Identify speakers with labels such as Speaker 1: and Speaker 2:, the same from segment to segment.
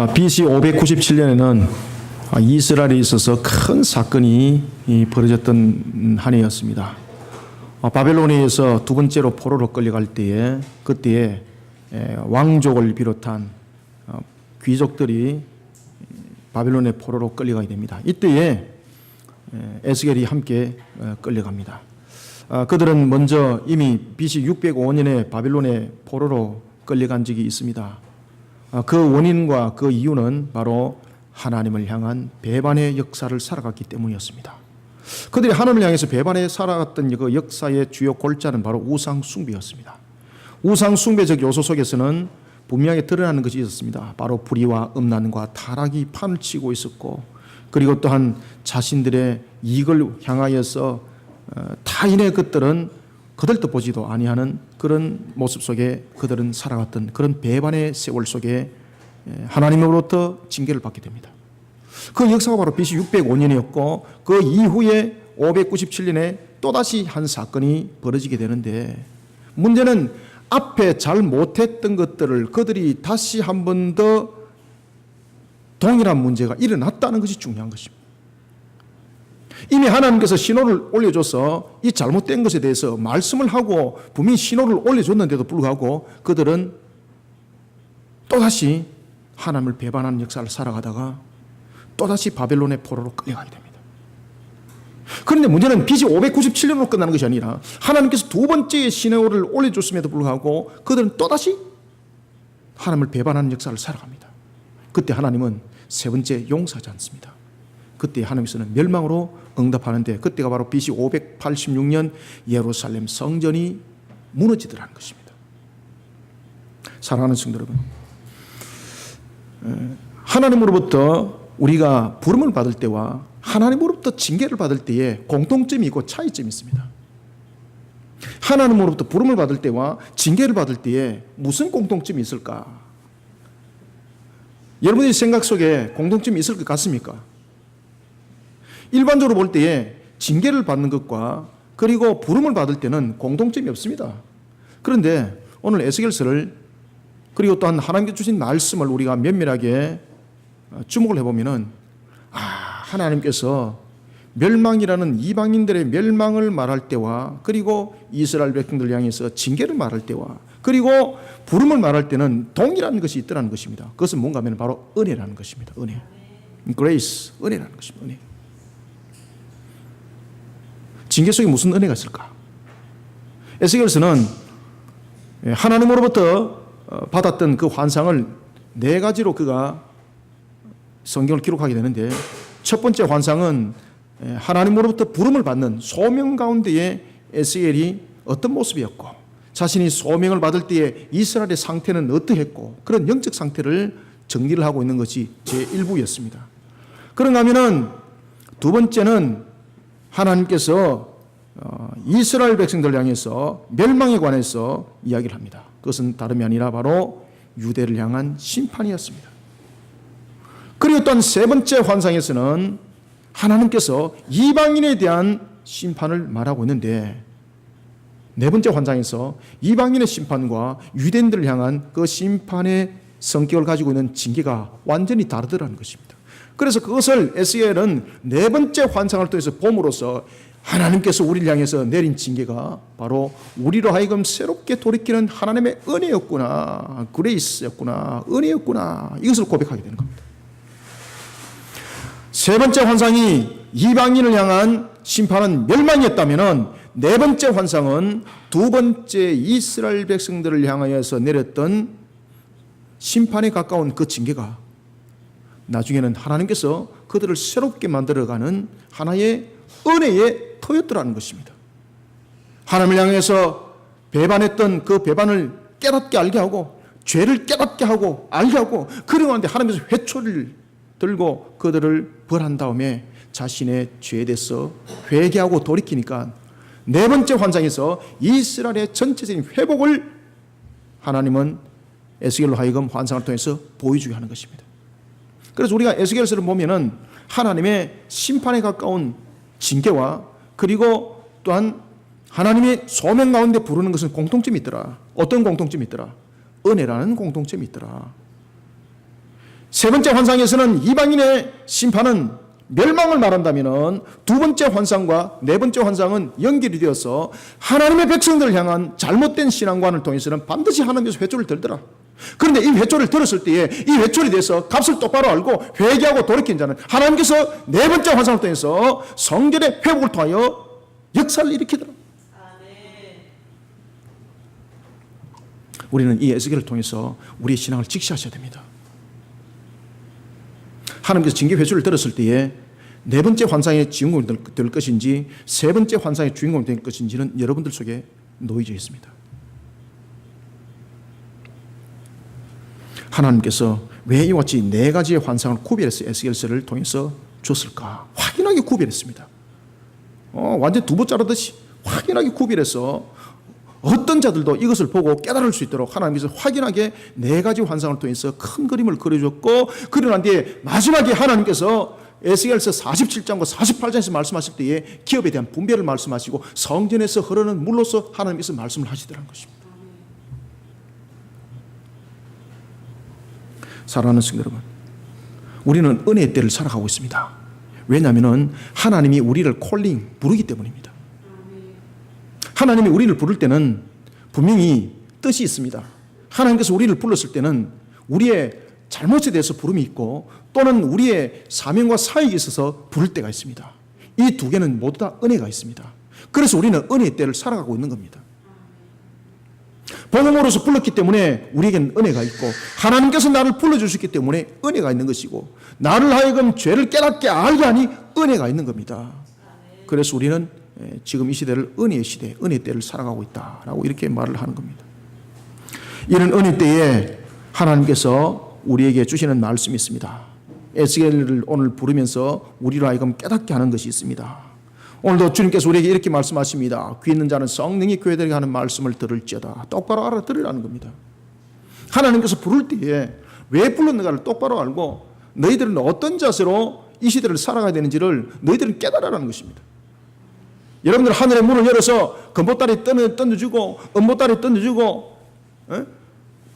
Speaker 1: BC 597년에는 이스라엘에 있어서 큰 사건이 벌어졌던 한 해였습니다. 바벨론에서 두 번째로 포로로 끌려갈 때에 그때에 왕족을 비롯한 귀족들이 바벨론의 포로로 끌려가게 됩니다. 이때에 에스겔이 함께 끌려갑니다. 그들은 먼저 이미 BC 605년에 바벨론의 포로로 끌려간 적이 있습니다. 그 원인과 그 이유는 바로 하나님을 향한 배반의 역사를 살아갔기 때문이었습니다. 그들이 하나님을 향해서 배반해 살아갔던 그 역사의 주요 골자는 바로 우상 숭배였습니다. 우상 숭배적 요소 속에서는 분명히 드러나는 것이 있었습니다. 바로 불의와 음란과 타락이 판을 치고 있었고, 그리고 또한 자신들의 이익을 향하여서 타인의 것들은 그들도 보지도 아니하는 그런 모습 속에 그들은 살아갔던 그런 배반의 세월 속에 하나님으로부터 징계를 받게 됩니다. 그 역사가 바로 BC 605년이었고 그 이후에 597년에 또다시 한 사건이 벌어지게 되는데, 문제는 앞에 잘 못했던 것들을 그들이 다시 한 번 더 동일한 문제가 일어났다는 것이 중요한 것입니다. 이미 하나님께서 신호를 올려줘서 이 잘못된 것에 대해서 말씀을 하고 분명히 신호를 올려줬는데도 불구하고 그들은 또다시 하나님을 배반하는 역사를 살아가다가 또다시 바벨론의 포로로 끌려가게 됩니다. 그런데 문제는 BC 597년으로 끝나는 것이 아니라 하나님께서 두 번째 신호를 올려줬음에도 불구하고 그들은 또다시 하나님을 배반하는 역사를 살아갑니다. 그때 하나님은 세 번째 용서하지 않습니다. 그때 하나님께서는 멸망으로 응답하는데, 그때가 바로 BC 586년 예루살렘 성전이 무너지더라는 것입니다. 사랑하는 성도 여러분, 하나님으로부터 우리가 부름을 받을 때와 하나님으로부터 징계를 받을 때에 공통점이 있고 차이점이 있습니다. 하나님으로부터 부름을 받을 때와 징계를 받을 때에 무슨 공통점이 있을까? 여러분의 생각 속에 공통점이 있을 것 같습니까? 일반적으로 볼 때에 징계를 받는 것과 그리고 부름을 받을 때는 공통점이 없습니다. 그런데 오늘 에스겔서를 그리고 또한 하나님께 주신 말씀을 우리가 면밀하게 주목을 해보면은 하나님께서 멸망이라는 이방인들의 멸망을 말할 때와 그리고 이스라엘 백성들 향해서 징계를 말할 때와 그리고 부름을 말할 때는 동일한 것이 있더라는 것입니다. 그것은 뭔가 하면 바로 은혜라는 것입니다. 은혜. Grace, 은혜라는 것입니다. 은혜. 징계 속에 무슨 은혜가 있을까? 에스겔서는 하나님으로부터 받았던 그 환상을 네 가지로 그가 성경을 기록하게 되는데, 첫 번째 환상은 하나님으로부터 부름을 받는 소명 가운데에 에스겔이 어떤 모습이었고, 자신이 소명을 받을 때에 이스라엘의 상태는 어떠했고, 그런 영적 상태를 정리를 하고 있는 것이 제1부였습니다. 그런가 하면은 두 번째는 하나님께서 이스라엘 백성들 향해서 멸망에 관해서 이야기를 합니다. 그것은 다름이 아니라 바로 유대를 향한 심판이었습니다. 그리고 또한 세 번째 환상에서는 하나님께서 이방인에 대한 심판을 말하고 있는데, 네 번째 환상에서 이방인의 심판과 유대인들을 향한 그 심판의 성격을 가지고 있는 징계가 완전히 다르더라는 것입니다. 그래서 그것을 에스겔은 네 번째 환상을 통해서 봄으로써 하나님께서 우리를 향해서 내린 징계가 바로 우리로 하여금 새롭게 돌이키는 하나님의 은혜였구나, 그레이스였구나, 은혜였구나, 이것을 고백하게 되는 겁니다. 세 번째 환상이 이방인을 향한 심판은 멸망이었다면, 네 번째 환상은 두 번째 이스라엘 백성들을 향하여서 내렸던 심판에 가까운 그 징계가 나중에는 하나님께서 그들을 새롭게 만들어가는 하나의 은혜의 터였더라는 것입니다. 하나님을 향해서 배반했던 그 배반을 깨닫게 알게 하고, 죄를 깨닫게 하고 알게 하고, 그러는데 하나님께서 회초리를 들고 그들을 벌한 다음에 자신의 죄에 대해서 회개하고 돌이키니까 네 번째 환상에서 이스라엘의 전체적인 회복을 하나님은 에스겔로 하여금 환상을 통해서 보여주게 하는 것입니다. 그래서 우리가 에스겔서를 보면은 하나님의 심판에 가까운 징계와 그리고 또한 하나님의 소명 가운데 부르는 것은 공통점이 있더라. 어떤 공통점이 있더라? 은혜라는 공통점이 있더라. 세 번째 환상에서는 이방인의 심판은 멸망을 말한다면 두 번째 환상과 네 번째 환상은 연결이 되어서 하나님의 백성들을 향한 잘못된 신앙관을 통해서는 반드시 하나님께서 회초를 들더라. 그런데 이 회초를 들었을 때에 이 회초에 대해서 값을 똑바로 알고 회개하고 돌이킨 자는 하나님께서 네 번째 환상을 통해서 성전의 회복을 통하여 역사를 일으키더라. 우리는 이 에스겔을 통해서 우리의 신앙을 직시하셔야 됩니다. 하나님께서 징계 회초를 들었을 때에 네 번째 환상의 주인공이 될 것인지 세 번째 환상의 주인공이 될 것인지는 여러분들 속에 놓여져 있습니다. 하나님께서 왜 이와 같이 네 가지의 환상을 구별해서 에스겔서를 통해서 줬을까? 확인하게 구별했습니다. 완전 두부 자르듯이 확인하게 구별해서 어떤 자들도 이것을 보고 깨달을 수 있도록 하나님께서 확인하게 네 가지 환상을 통해서 큰 그림을 그려줬고, 그리고 난 뒤에 마지막에 하나님께서 에스겔서 47장과 48장에서 말씀하실 때에 기업에 대한 분별을 말씀하시고 성전에서 흐르는 물로서 하나님께서 말씀을 하시더라는 것입니다. 사랑하는 성도 여러분, 우리는 은혜의 때를 살아가고 있습니다. 왜냐하면 하나님이 우리를 부르기 때문입니다. 하나님이 우리를 부를 때는 분명히 뜻이 있습니다. 하나님께서 우리를 불렀을 때는 우리의 잘못에 대해서 부름이 있고 또는 우리의 사명과 사역이 있어서 부를 때가 있습니다. 이 두 개는 모두 다 은혜가 있습니다. 그래서 우리는 은혜의 때를 살아가고 있는 겁니다. 복음으로서 불렀기 때문에 우리에게는 은혜가 있고, 하나님께서 나를 불러주셨기 때문에 은혜가 있는 것이고, 나를 하여금 죄를 깨닫게 알게 하니 은혜가 있는 겁니다. 그래서 우리는 지금 이 시대를 은혜의 시대, 은혜의 때를 살아가고 있다라고 이렇게 말을 하는 겁니다. 이런 은혜 때에 하나님께서 우리에게 주시는 말씀이 있습니다. 에스겔을 오늘 부르면서 우리로 하여금 깨닫게 하는 것이 있습니다. 오늘도 주님께서 우리에게 이렇게 말씀하십니다. 귀 있는 자는 성령이 교회들에게 하는 말씀을 들을지어다. 똑바로 알아들으라는 겁니다. 하나님께서 부를 때에 왜 불렀는가를 똑바로 알고 너희들은 어떤 자세로 이 시대를 살아가야 되는지를 너희들은 깨달으라는 것입니다. 여러분들 하늘의 문을 열어서 금보따리 던져주고 은보따리 던져주고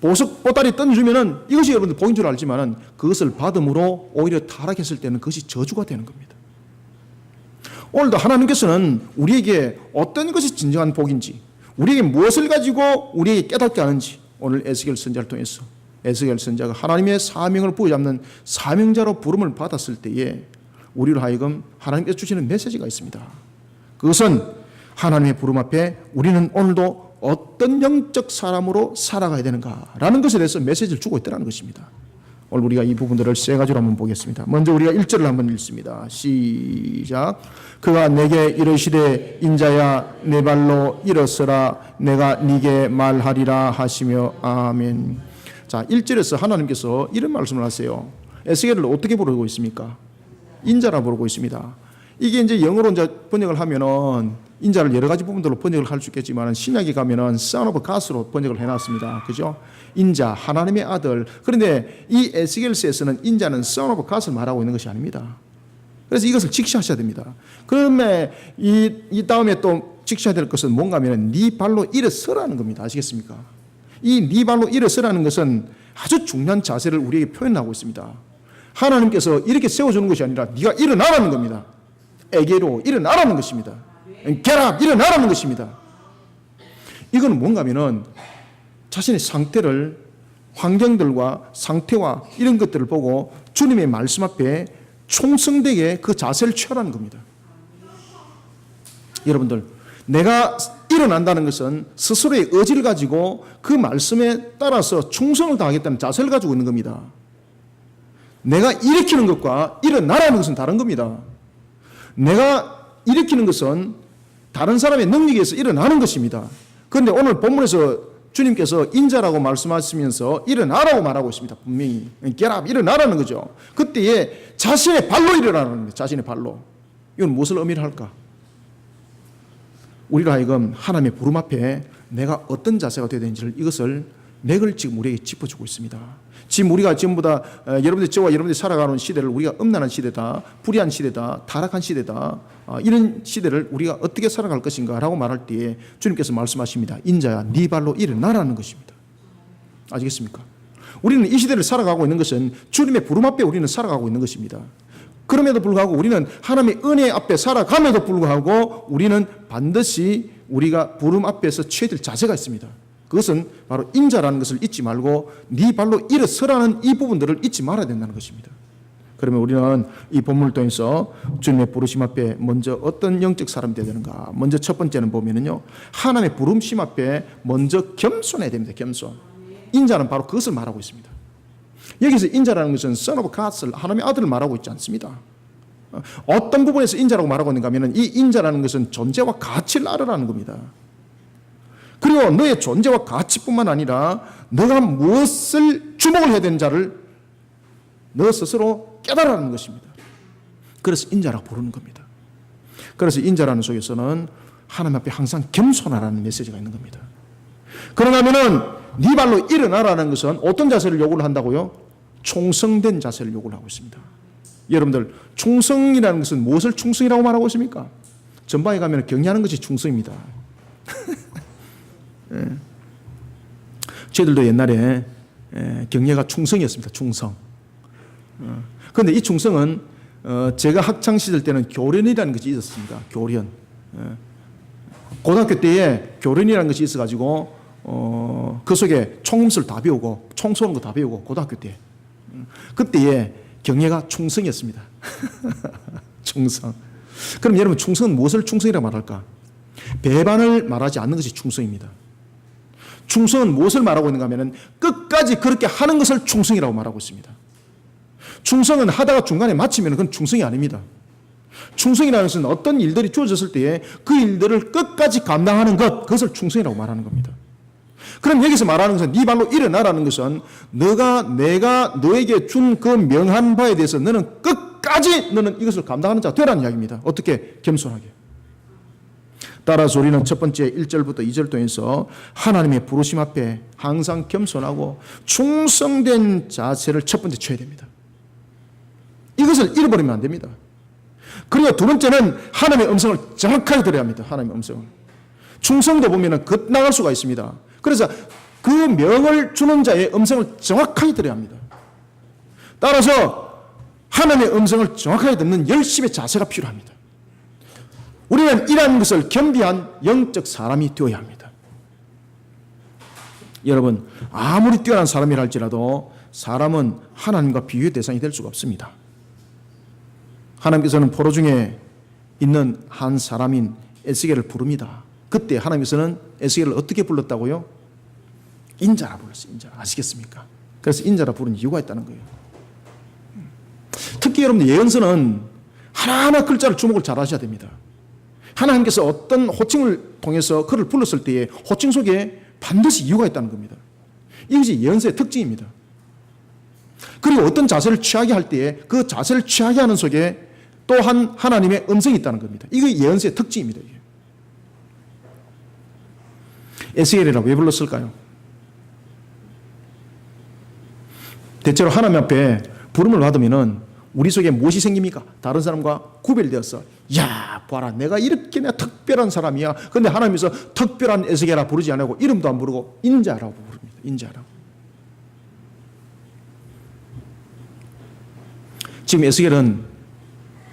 Speaker 1: 보석 보따리 던져주면은 이것이 여러분들 복인 줄 알지만은 그것을 받음으로 오히려 타락했을 때는 그것이 저주가 되는 겁니다. 오늘도 하나님께서는 우리에게 어떤 것이 진정한 복인지, 우리에게 무엇을 가지고 우리에게 깨닫게 하는지 오늘 에스겔 선지자를 통해서 에스겔 선지자가 하나님의 사명을 부여잡는 사명자로 부름을 받았을 때에 우리로 하여금 하나님께서 주시는 메시지가 있습니다. 그것은 하나님의 부름 앞에 우리는 오늘도 어떤 영적 사람으로 살아가야 되는가라는 것에 대해서 메시지를 주고 있다는 것입니다. 오늘 우리가 이 부분들을 세 가지로 한번 보겠습니다. 먼저 우리가 1절을 한번 읽습니다. 시작. 그가 내게 이르시되 인자야 내 발로 일어서라 내가 네게 말하리라 하시며 아멘. 자, 1절에서 하나님께서 이런 말씀을 하세요. 에스겔을 어떻게 부르고 있습니까? 인자라 부르고 있습니다. 이게 이제 영어로 이제 번역을 하면은 인자를 여러 가지 부분들로 번역을 할 수 있겠지만 신약에 가면은 Son of God으로 번역을 해놨습니다. 그죠? 인자, 하나님의 아들. 그런데 이 에스겔서에서는 인자는 Son of God을 말하고 있는 것이 아닙니다. 그래서 이것을 직시하셔야 됩니다. 그러면 이 다음에 또 직시해야 될 것은 뭔가 하면 네 발로 일어서라는 겁니다. 아시겠습니까? 이 네 발로 일어서라는 것은 아주 중요한 자세를 우리에게 표현하고 있습니다. 하나님께서 이렇게 세워주는 것이 아니라 네가 일어나라는 겁니다. 에게로 일어나라는 것입니다. Get up, 일어나라는 것입니다. 이건 뭔가 하면은 자신의 상태를 환경들과 상태와 이런 것들을 보고 주님의 말씀 앞에 충성되게 그 자세를 취하라는 겁니다. 여러분들, 내가 일어난다는 것은 스스로의 의지를 가지고 그 말씀에 따라서 충성을 다하겠다는 자세를 가지고 있는 겁니다. 내가 일으키는 것과 일어나라는 것은 다른 겁니다. 내가 일으키는 것은 다른 사람의 능력에 의해서 일어나는 것입니다. 그런데 오늘 본문에서 주님께서 인자라고 말씀하시면서 일어나라고 말하고 있습니다. 분명히 Get up, 일어나라는 거죠. 그때에 자신의 발로 일어나라는 거예요. 자신의 발로. 이건 무엇을 의미를 할까? 우리로 하여금 하나님의 부름 앞에 내가 어떤 자세가 되어야 되는지를 이것을 맥을 지금 우리에게 짚어주고 있습니다. 지금 우리가 전부 다 저와 여러분들이 살아가는 시대를 우리가 음란한 시대다, 불의한 시대다, 타락한 시대다, 이런 시대를 우리가 어떻게 살아갈 것인가 라고 말할 때에 주님께서 말씀하십니다. 인자야 네 발로 일어나라는 것입니다. 아시겠습니까? 우리는 이 시대를 살아가고 있는 것은 주님의 부름 앞에 우리는 살아가고 있는 것입니다. 그럼에도 불구하고 우리는 하나님의 은혜 앞에 살아감에도 불구하고 우리는 반드시 우리가 부름 앞에서 취해야 될 자세가 있습니다. 그것은 바로 인자라는 것을 잊지 말고 네 발로 일어서라는 이 부분들을 잊지 말아야 된다는 것입니다. 그러면 우리는 이 본문을 통해서 주님의 부르심 앞에 먼저 어떤 영적 사람이 되어야 되는가? 먼저 첫 번째는 보면은요, 하나님의 부르심 앞에 먼저 겸손해야 됩니다. 겸손. 인자는 바로 그것을 말하고 있습니다. 여기서 인자라는 것은 Son of God을, 하나님의 아들을 말하고 있지 않습니다. 어떤 부분에서 인자라고 말하고 있는가 하면 이 인자라는 것은 존재와 가치를 알으라는 겁니다. 그리고 너의 존재와 가치뿐만 아니라 너가 무엇을 주목을 해야 되는지를 너 스스로 깨달으라는 것입니다. 그래서 인자라고 부르는 겁니다. 그래서 인자라는 속에서는 하나님 앞에 항상 겸손하라는 메시지가 있는 겁니다. 그러나 하면은 네 발로 일어나라는 것은 어떤 자세를 요구를 한다고요? 충성된 자세를 요구를 하고 있습니다. 여러분들, 충성이라는 것은 무엇을 충성이라고 말하고 있습니까? 전방에 가면 경외하는 것이 충성입니다. 예. 저희들도 옛날에 경례가 충성이었습니다. 충성. 그런데 이 충성은 제가 학창시절 때는 교련이라는 것이 있었습니다. 교련. 고등학교 때에 교련이라는 것이 있어가지고 그 속에 총음술 다 배우고 총 쏘는 거 다 배우고 고등학교 때 그때에 경례가 충성이었습니다. 충성. 그럼 여러분, 충성은 무엇을 충성이라고 말할까? 배반을 말하지 않는 것이 충성입니다. 충성은 무엇을 말하고 있는가 하면 끝까지 그렇게 하는 것을 충성이라고 말하고 있습니다. 충성은 하다가 중간에 마치면 그건 충성이 아닙니다. 충성이라는 것은 어떤 일들이 주어졌을 때에 그 일들을 끝까지 감당하는 것, 그것을 충성이라고 말하는 겁니다. 그럼 여기서 말하는 것은 네 발로 일어나라는 것은 내가 너에게 준 그 명한 바에 대해서 너는 끝까지 너는 이것을 감당하는 자 되라는 이야기입니다. 어떻게? 겸손하게. 따라서 우리는 첫 번째 1절부터 2절 통해서 하나님의 부르심 앞에 항상 겸손하고 충성된 자세를 첫 번째 취해야 됩니다. 이것을 잃어버리면 안 됩니다. 그리고 두 번째는 하나님의 음성을 정확하게 들어야 합니다. 하나님의 음성을. 충성도 보면은 긋나갈 수가 있습니다. 그래서 그 명을 주는 자의 음성을 정확하게 들어야 합니다. 따라서 하나님의 음성을 정확하게 듣는 열심의 자세가 필요합니다. 우리는 이러한 것을 겸비한 영적 사람이 되어야 합니다. 여러분, 아무리 뛰어난 사람이라 할지라도 사람은 하나님과 비교의 대상이 될 수가 없습니다. 하나님께서는 포로 중에 있는 한 사람인 에스겔을 부릅니다. 그때 하나님께서는 에스겔을 어떻게 불렀다고요? 인자라 불렀어요. 인자. 아시겠습니까? 그래서 인자라 부른 이유가 있다는 거예요. 특히 여러분들 예언서는 하나하나 글자를 주목을 잘 하셔야 됩니다. 하나님께서 어떤 호칭을 통해서 그를 불렀을 때에 호칭 속에 반드시 이유가 있다는 겁니다. 이것이 예언서의 특징입니다. 그리고 어떤 자세를 취하게 할 때에 그 자세를 취하게 하는 속에 또한 하나님의 음성이 있다는 겁니다. 이게 예언서의 특징입니다. 이게. 에스겔이라 왜 불렀을까요? 대체로 하나님 앞에 부름을 받으면은 우리 속에 무엇이 생깁니까? 다른 사람과 구별되어서, 야, 봐라, 내가 이렇게 내가 특별한 사람이야. 그런데 하나님께서 특별한 에스겔아 부르지 않고 이름도 안 부르고 인자라고 부릅니다. 인자라고. 지금 에스겔은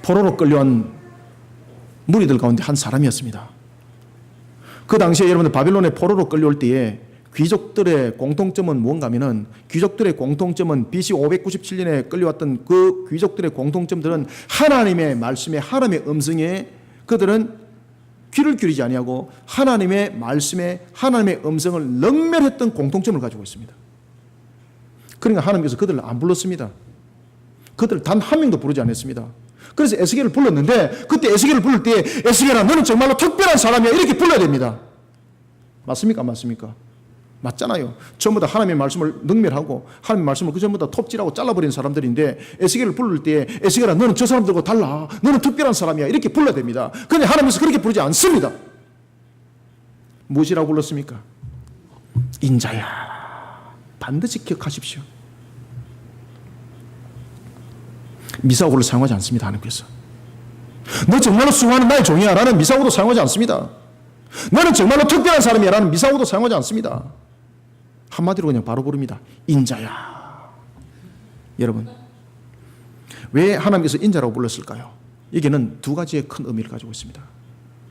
Speaker 1: 포로로 끌려온 무리들 가운데 한 사람이었습니다. 그 당시에 여러분들 바빌론에 포로로 끌려올 때에 귀족들의 공통점은 무언가 하면은, 귀족들의 공통점은 BC 597년에 끌려왔던 그 귀족들의 공통점들은 하나님의 말씀에, 하나님의 음성에 그들은 귀를 기울이지 아니하고 하나님의 말씀에, 하나님의 음성을 능멸했던 공통점을 가지고 있습니다. 그러니까 하나님께서 그들을 안 불렀습니다. 그들을 단 한 명도 부르지 않았습니다. 그래서 에스겔을 불렀는데, 그때 에스겔을 부를 때 에스겔아, 너는 정말로 특별한 사람이야, 이렇게 불러야 됩니다. 맞습니까? 맞습니까? 맞잖아요. 전부 다 하나님의 말씀을 능멸하고 하나님의 말씀을 그 전부 다 톱질하고 잘라버린 사람들인데, 에스겔을 부를 때 에스겔아, 너는 저 사람들과 달라, 너는 특별한 사람이야, 이렇게 불러야 됩니다. 그런데 하나님께서 그렇게 부르지 않습니다. 무엇이라고 불렀습니까? 인자야. 반드시 기억하십시오. 미사오를 사용하지 않습니다. 하나님께서 너 정말로 수고하는 나의 종이야 라는 미사오도 사용하지 않습니다. 너는 정말로 특별한 사람이야 라는 미사오도 사용하지 않습니다. 한마디로 그냥 바로 부릅니다. 인자야. 여러분, 왜 하나님께서 인자라고 불렀을까요? 여기는 두 가지의 큰 의미를 가지고 있습니다.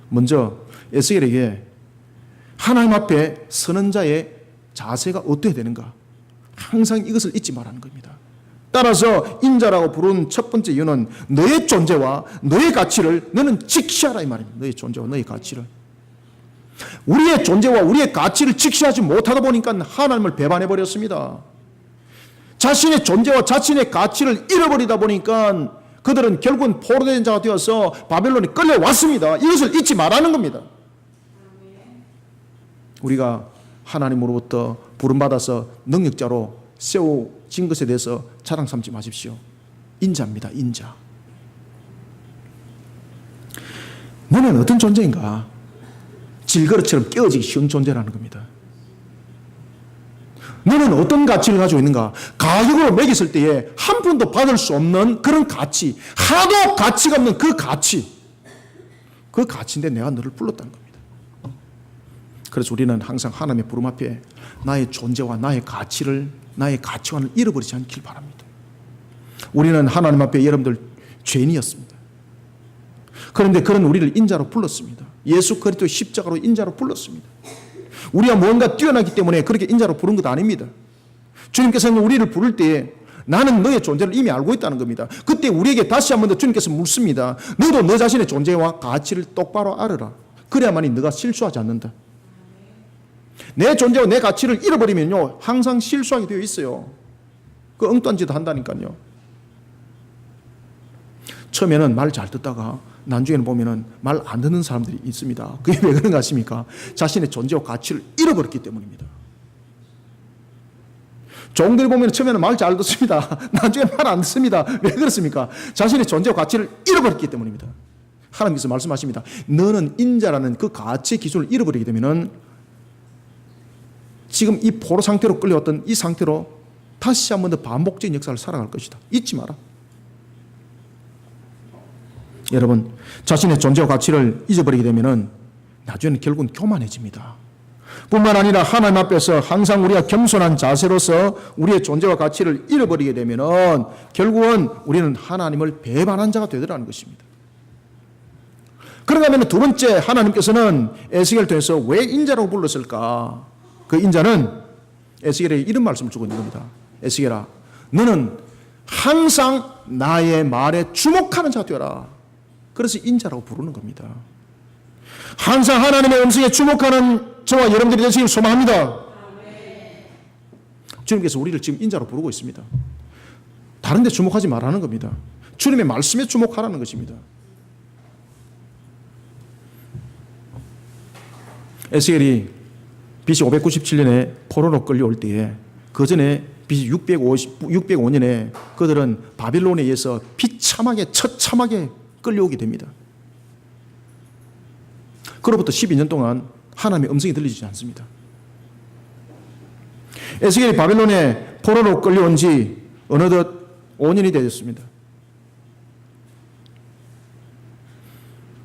Speaker 1: 먼저 에스겔에게 하나님 앞에 서는 자의 자세가 어떻게 되는가, 항상 이것을 잊지 말라는 겁니다. 따라서 인자라고 부른 첫 번째 이유는 너의 존재와 너의 가치를 너는 직시하라 이 말입니다. 너의 존재와 너의 가치를. 우리의 존재와 우리의 가치를 직시하지 못하다 보니까 하나님을 배반해 버렸습니다. 자신의 존재와 자신의 가치를 잃어버리다 보니까 그들은 결국은 포로된 자가 되어서 바벨론에 끌려왔습니다. 이것을 잊지 말라는 겁니다. 우리가 하나님으로부터 부름받아서 능력자로 세워진 것에 대해서 자랑 삼지 마십시오. 인자입니다. 인자. 너는 어떤 존재인가? 질그릇처럼 깨어지기 쉬운 존재라는 겁니다. 너는 어떤 가치를 가지고 있는가? 가격으로 매겼을 때에 한 푼도 받을 수 없는 그런 가치, 하나도 가치가 없는 그 가치, 그 가치인데 내가 너를 불렀다는 겁니다. 그래서 우리는 항상 하나님의 부름 앞에 나의 존재와 나의 가치를, 나의 가치관을 잃어버리지 않길 바랍니다. 우리는 하나님 앞에 여러분들 죄인이었습니다. 그런데 그런 우리를 인자로 불렀습니다. 예수 그리스도 십자가로 인자로 불렀습니다. 우리가 뭔가 뛰어나기 때문에 그렇게 인자로 부른 것 아닙니다. 주님께서는 우리를 부를 때에 나는 너의 존재를 이미 알고 있다는 겁니다. 그때 우리에게 다시 한 번 더 주님께서 묻습니다. 너도 너 자신의 존재와 가치를 똑바로 알아라. 그래야만이 너가 실수하지 않는다. 내 존재와 내 가치를 잃어버리면요, 항상 실수하게 되어 있어요. 그 엉뚱한 짓 한다니까요. 처음에는 말 잘 듣다가 나중에는 보면은 말 안 듣는 사람들이 있습니다. 그게 왜 그런가 하십니까? 자신의 존재와 가치를 잃어버렸기 때문입니다. 종들이 보면 처음에는 말 잘 듣습니다. 나중에 말 안 듣습니다. 왜 그렇습니까? 자신의 존재와 가치를 잃어버렸기 때문입니다. 하나님께서 말씀하십니다. 너는 인자라는 그 가치 기준을 잃어버리게 되면은 지금 이 포로 상태로 끌려왔던 이 상태로 다시 한 번 더 반복적인 역사를 살아갈 것이다. 잊지 마라. 여러분, 자신의 존재와 가치를 잊어버리게 되면은 나중에는 결국은 교만해집니다. 뿐만 아니라 하나님 앞에서 항상 우리가 겸손한 자세로서 우리의 존재와 가치를 잃어버리게 되면은 결국은 우리는 하나님을 배반한 자가 되더라는 것입니다. 그런가 하면 두 번째, 하나님께서는 에스겔을 통해서 왜 인자라고 불렀을까? 그 인자는 에스겔에게 이런 말씀을 주고 있는 겁니다. 에스겔아, 너는 항상 나의 말에 주목하는 자가 되어라. 그래서 인자라고 부르는 겁니다. 항상 하나님의 음성에 주목하는 저와 여러분들이 되시길 소망합니다. 주님께서 우리를 지금 인자로 부르고 있습니다. 다른 데 주목하지 말라는 겁니다. 주님의 말씀에 주목하라는 것입니다. 에스겔이 BC 597년에 포로로 끌려올 때에 그 전에 BC 605년에 그들은 바빌론에 의해서 비참하게 처참하게 끌려오게 됩니다. 그로부터 12년 동안 하나님의 음성이 들리지 않습니다. 에스겔이 바빌론에 포로로 끌려온 지 어느덧 5년이 되었습니다.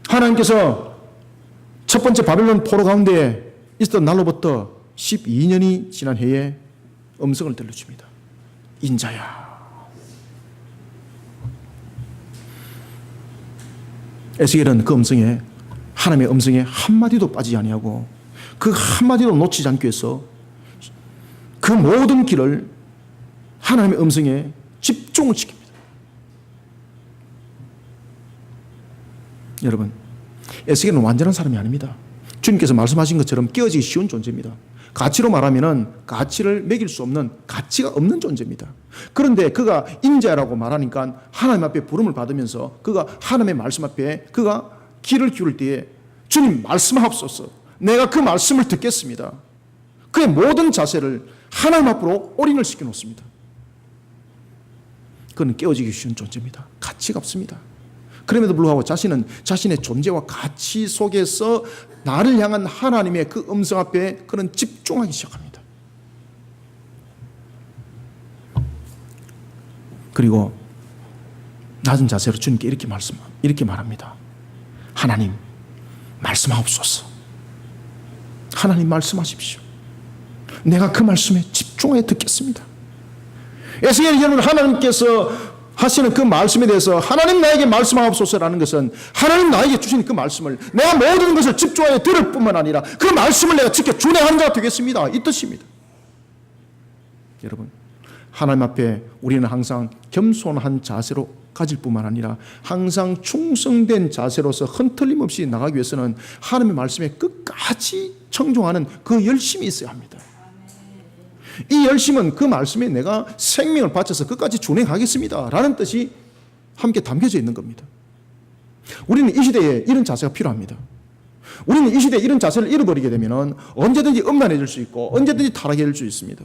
Speaker 1: 하나님께서 첫 번째 바빌론 포로 가운데 있었던 날로부터 12년이 지난 해에 음성을 들려줍니다. 인자야. 에스겔은 그 음성에, 하나님의 음성에 한마디도 빠지지 아니하고 그 한마디도 놓치지 않기 위해서 그 모든 길을 하나님의 음성에 집중을 시킵니다. 여러분, 에스겔은 완전한 사람이 아닙니다. 주님께서 말씀하신 것처럼 깨어지기 쉬운 존재입니다. 가치로 말하면 가치를 매길 수 없는, 가치가 없는 존재입니다. 그런데 그가 인자라고 말하니까 하나님 앞에 부름을 받으면서 그가 하나님의 말씀 앞에 그가 귀를 기울일 때에 주님 말씀하옵소서, 내가 그 말씀을 듣겠습니다. 그의 모든 자세를 하나님 앞으로 올인을 시켜놓습니다. 그는 깨어지기 쉬운 존재입니다. 가치가 없습니다. 그럼에도 불구하고 자신은 자신의 존재와 가치 속에서 나를 향한 하나님의 그 음성 앞에 그는 집중하기 시작합니다. 그리고 낮은 자세로 주님께 이렇게 말합니다. 하나님, 말씀하옵소서. 하나님 말씀하십시오. 내가 그 말씀에 집중하여 듣겠습니다. 에스겔 여러분, 하나님께서 하시는 그 말씀에 대해서 하나님 나에게 말씀하옵소서라는 것은 하나님 나에게 주신 그 말씀을 내가 모든 것을 집중하여 들을 뿐만 아니라 그 말씀을 내가 지켜 준행하는 자가 되겠습니다. 이 뜻입니다. 여러분, 하나님 앞에 우리는 항상 겸손한 자세로 가질 뿐만 아니라 항상 충성된 자세로서 흔들림 없이 나가기 위해서는 하나님의 말씀에 끝까지 청종하는 그 열심이 있어야 합니다. 이 열심은 그 말씀에 내가 생명을 바쳐서 끝까지 준행하겠습니다 라는 뜻이 함께 담겨져 있는 겁니다. 우리는 이 시대에 이런 자세가 필요합니다. 우리는 이 시대에 이런 자세를 잃어버리게 되면 언제든지 음란해질 수 있고 언제든지 타락해 질 수 있습니다.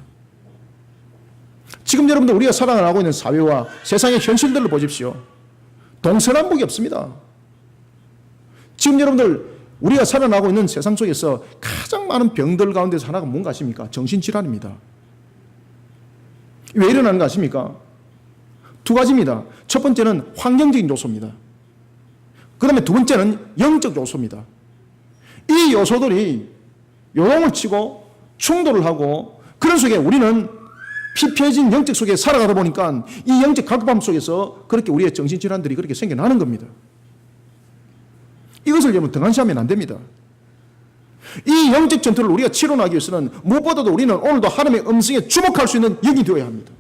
Speaker 1: 지금 여러분들 우리가 살아가고 있는 사회와 세상의 현실들을 보십시오. 동서남북이 없습니다. 지금 여러분들 우리가 살아나고 있는 세상 속에서 가장 많은 병들 가운데서 하나가 뭔가 아십니까? 정신질환입니다. 왜 일어나는 거 아십니까? 두 가지입니다. 첫 번째는 환경적인 요소입니다. 그 다음에 두 번째는 영적 요소입니다. 이 요소들이 요동을 치고 충돌을 하고 그런 속에 우리는 피폐해진 영적 속에 살아가다 보니까 이 영적 각박함 속에서 그렇게 우리의 정신질환들이 그렇게 생겨나는 겁니다. 이것을 여러분 등한시하면 안 됩니다. 이 영적 전투를 우리가 치러나기 위해서는 무엇보다도 우리는 오늘도 하나님의 음성에 주목할 수 있는 영이 되어야 합니다.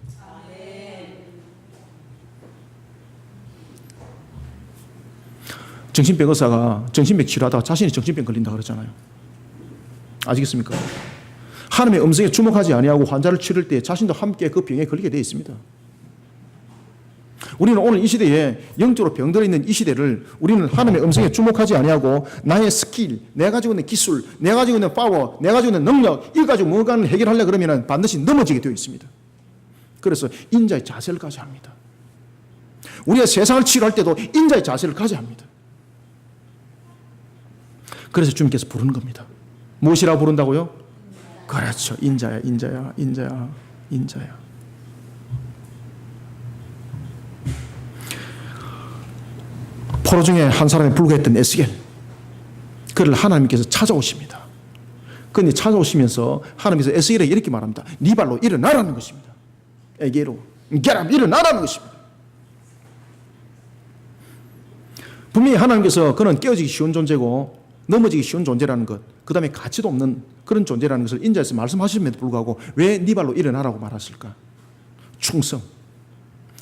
Speaker 1: 정신병 의사가 정신병 치료하다가 자신이 정신병 걸린다 그러잖아요. 아시겠습니까? 하나님의 음성에 주목하지 아니하고 환자를 치를 때 자신도 함께 그 병에 걸리게 되어 있습니다. 우리는 오늘 이 시대에 영적으로 병들어 있는 이 시대를 우리는 하나님의 음성에 주목하지 아니하고 나의 스킬, 내가 가지고 있는 기술, 내가 가지고 있는 파워, 내가 가지고 있는 능력 이거 가지고 뭔가를 해결하려고 그러면 반드시 넘어지게 되어 있습니다. 그래서 인자의 자세를 가져야 합니다. 우리가 세상을 치료할 때도 인자의 자세를 가져야 합니다. 그래서 주님께서 부르는 겁니다. 무엇이라고 부른다고요? 그렇죠. 인자야, 인자야, 인자야, 인자야. 포로 중에 한 사람이 불구했던 에스겔, 그를 하나님께서 찾아오십니다. 그런데 찾아오시면서 하나님께서 에스겔에게 이렇게 말합니다. 네 발로 일어나라는 것입니다. 에게로 get up, 일어나라는 것입니다. 분명히 하나님께서 그는 깨어지기 쉬운 존재고 넘어지기 쉬운 존재라는 것, 그 다음에 가치도 없는 그런 존재라는 것을 인자에서 말씀하심에도 불구하고 왜 네 발로 일어나라고 말했을까? 충성.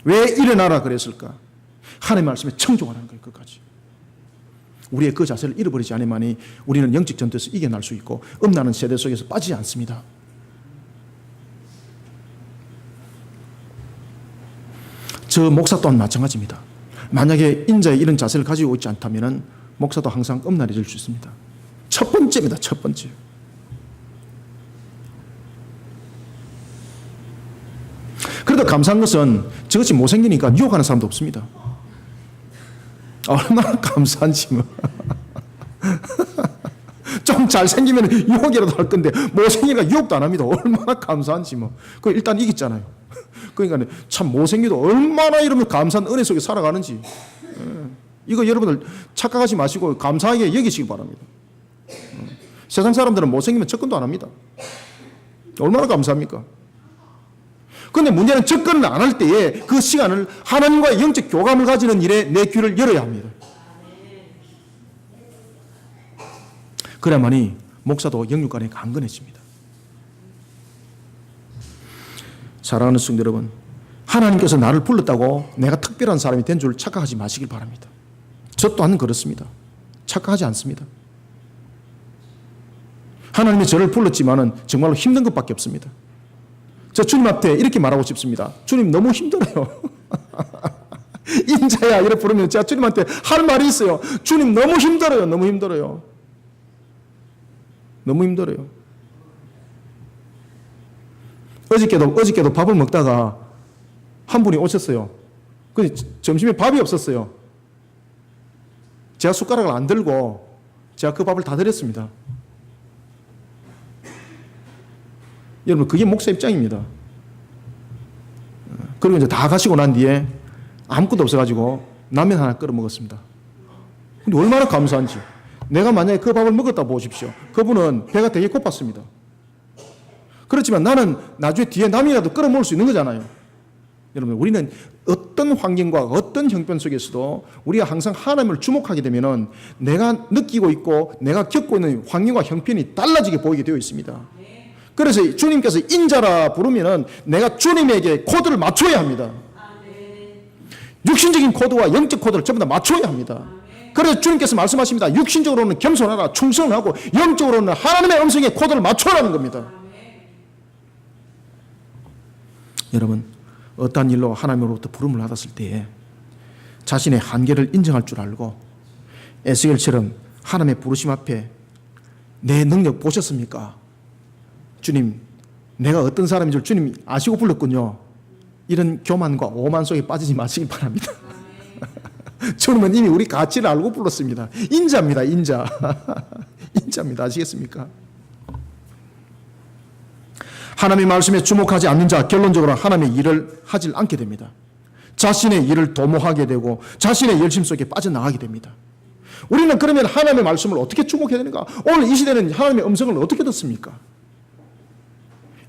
Speaker 1: 왜 일어나라 그랬을까? 하나님의 말씀에 청종하라는 거예요. 끝까지. 우리의 그 자세를 잃어버리지 않으면 우리는 영적 전투에서 이겨날 수 있고 음란한 세대 속에서 빠지지 않습니다. 저 목사 또한 마찬가지입니다. 만약에 인자의 이런 자세를 가지고 있지 않다면 목사도 항상 음란해질 수 있습니다. 첫 번째입니다. 첫 번째. 그래도 감사한 것은 저것이 못생기니까 유혹하는 사람도 없습니다. 얼마나 감사한지 뭐. 좀 잘생기면 유혹이라도 할 건데 못생기니까 유혹도 안 합니다. 얼마나 감사한지 뭐. 그 일단 이겼잖아요. 그러니까 참 못생겨도 얼마나 이러면 감사한 은혜 속에 살아가는지. 이거 여러분들 착각하지 마시고 감사하게 여기시기 바랍니다. 세상 사람들은 못생기면 접근도 안 합니다. 얼마나 감사합니까? 그런데 문제는 접근을 안 할 때에 그 시간을 하나님과의 영적 교감을 가지는 일에 내 귀를 열어야 합니다. 그래야만이 목사도 영육간에 강건해집니다. 사랑하는 성도 여러분, 하나님께서 나를 불렀다고 내가 특별한 사람이 된 줄 착각하지 마시길 바랍니다. 저 또한 그렇습니다. 착각하지 않습니다. 하나님이 저를 불렀지만은 정말로 힘든 것밖에 없습니다. 저 주님 앞에 이렇게 말하고 싶습니다. 주님 너무 힘들어요. 인자야 이렇게 부르면 제가 주님한테 할 말이 있어요. 주님 너무 힘들어요. 너무 힘들어요. 너무 힘들어요. 어저께도 밥을 먹다가 한 분이 오셨어요. 근데 점심에 밥이 없었어요. 제가 숟가락을 안 들고 제가 그 밥을 다 드렸습니다. 여러분 그게 목사 입장입니다. 그리고 이제 다 가시고 난 뒤에 아무것도 없어가지고 라면 하나 끓여 먹었습니다. 근데 얼마나 감사한지. 내가 만약에 그 밥을 먹었다 보십시오. 그분은 배가 되게 고팠습니다. 그렇지만 나는 나중에 뒤에 남이라도 끌어모을 수 있는 거잖아요. 여러분, 우리는 어떤 환경과 어떤 형편 속에서도 우리가 항상 하나님을 주목하게 되면은 내가 느끼고 있고 내가 겪고 있는 환경과 형편이 달라지게 보이게 되어 있습니다. 그래서 주님께서 인자라 부르면은 내가 주님에게 코드를 맞춰야 합니다. 육신적인 코드와 영적 코드를 전부 다 맞춰야 합니다. 그래서 주님께서 말씀하십니다. 육신적으로는 겸손하라, 충성하고 영적으로는 하나님의 음성에 코드를 맞춰라는 겁니다. 여러분, 어떠한 일로 하나님으로부터 부름을 받았을 때에 자신의 한계를 인정할 줄 알고 에스겔처럼 하나님의 부르심 앞에 내 능력 보셨습니까? 주님, 내가 어떤 사람인 줄 주님 아시고 불렀군요. 이런 교만과 오만 속에 빠지지 마시기 바랍니다. 주님은 이미 우리 가치를 알고 불렀습니다. 인자입니다, 인자. 인자입니다. 아시겠습니까? 하나님의 말씀에 주목하지 않는 자, 결론적으로 하나님의 일을 하질 않게 됩니다. 자신의 일을 도모하게 되고 자신의 열심 속에 빠져나가게 됩니다. 우리는 그러면 하나님의 말씀을 어떻게 주목해야 되는가? 오늘 이 시대는 하나님의 음성을 어떻게 듣습니까?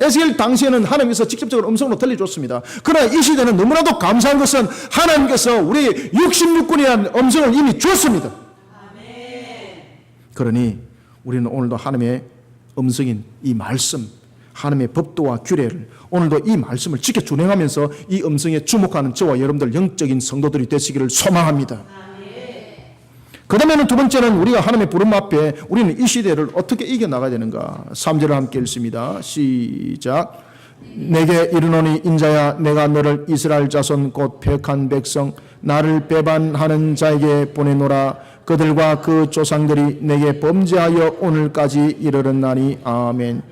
Speaker 1: 에스겔 당시에는 하나님께서 직접적으로 음성으로 들려줬습니다. 그러나 이 시대는 너무나도 감사한 것은 하나님께서 우리 66군이라는 음성을 이미 주었습니다. 그러니 우리는 오늘도 하나님의 음성인 이 말씀, 하나님의 법도와 규례를 오늘도 이 말씀을 지켜 준행하면서 이 음성에 주목하는 저와 여러분들 영적인 성도들이 되시기를 소망합니다. 그 다음에는 두 번째는 우리가 하나님의 부름 앞에 우리는 이 시대를 어떻게 이겨나가야 되는가. 3절을 함께 읽습니다. 시작. 내게 이르노니 인자야, 내가 너를 이스라엘 자손 곧 택한 백성 나를 배반하는 자에게 보내노라. 그들과 그 조상들이 내게 범죄하여 오늘까지 이르렀나니. 아멘.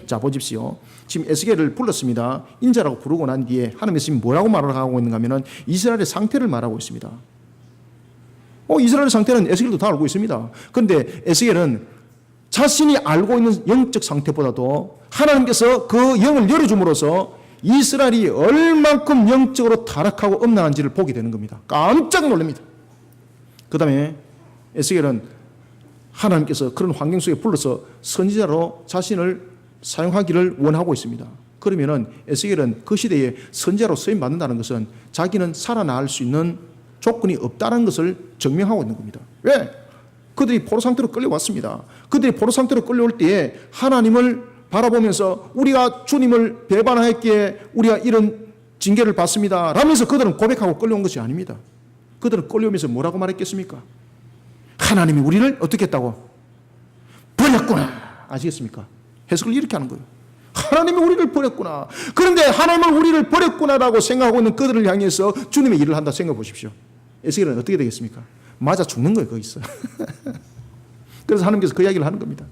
Speaker 1: 자, 보십시오. 지금 에스겔을 불렀습니다. 인자라고 부르고 난 뒤에 하나님께서 지금 뭐라고 말하고 있는가 하면 이스라엘의 상태를 말하고 있습니다. 이스라엘의 상태는 에스겔도 다 알고 있습니다. 그런데 에스겔은 자신이 알고 있는 영적 상태보다도 하나님께서 그 영을 열어줌으로써 이스라엘이 얼만큼 영적으로 타락하고 음란한지를 보게 되는 겁니다. 깜짝 놀랍니다. 그 다음에 에스겔은 하나님께서 그런 환경 속에 불러서 선지자로 자신을 사용하기를 원하고 있습니다. 그러면은 에스겔은 그 시대에 선지자로 쓰임 받는다는 것은 자기는 살아날 수 있는 조건이 없다는 것을 증명하고 있는 겁니다. 왜? 그들이 포로 상태로 끌려왔습니다. 그들이 포로 상태로 끌려올 때에 하나님을 바라보면서 우리가 주님을 배반했기에 우리가 이런 징계를 받습니다 라면서 그들은 고백하고 끌려온 것이 아닙니다. 그들은 끌려오면서 뭐라고 말했겠습니까? 하나님이 우리를 어떻게 했다고? 버렸구나. 아시겠습니까? 해석을 이렇게 하는 거예요. 하나님이 우리를 버렸구나. 그런데 하나님은 우리를 버렸구나라고 생각하고 있는 그들을 향해서 주님의 일을 한다 생각해 보십시오. 에스겔은 어떻게 되겠습니까? 맞아 죽는 거예요, 거기서. 그래서 하나님께서 그 이야기를 하는 겁니다.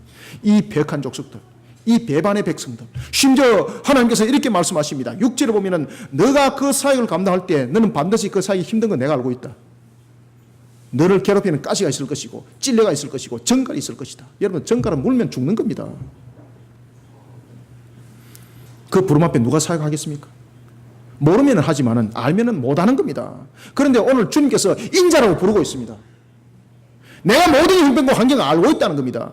Speaker 1: 이 배역한 족속들, 이 배반의 백성들, 심지어 하나님께서 이렇게 말씀하십니다. 6절에 보면은 너가 그 사역을 감당할 때 너는 반드시 그 사역이 힘든 건 내가 알고 있다. 너를 괴롭히는 가시가 있을 것이고 찔레가 있을 것이고 정갈이 있을 것이다. 여러분, 정갈은 물면 죽는 겁니다. 그 부름 앞에 누가 사역하겠습니까? 모르면 하지만은 알면은 못하는 겁니다. 그런데 오늘 주님께서 인자라고 부르고 있습니다. 내가 모든 형편과 환경을 알고 있다는 겁니다.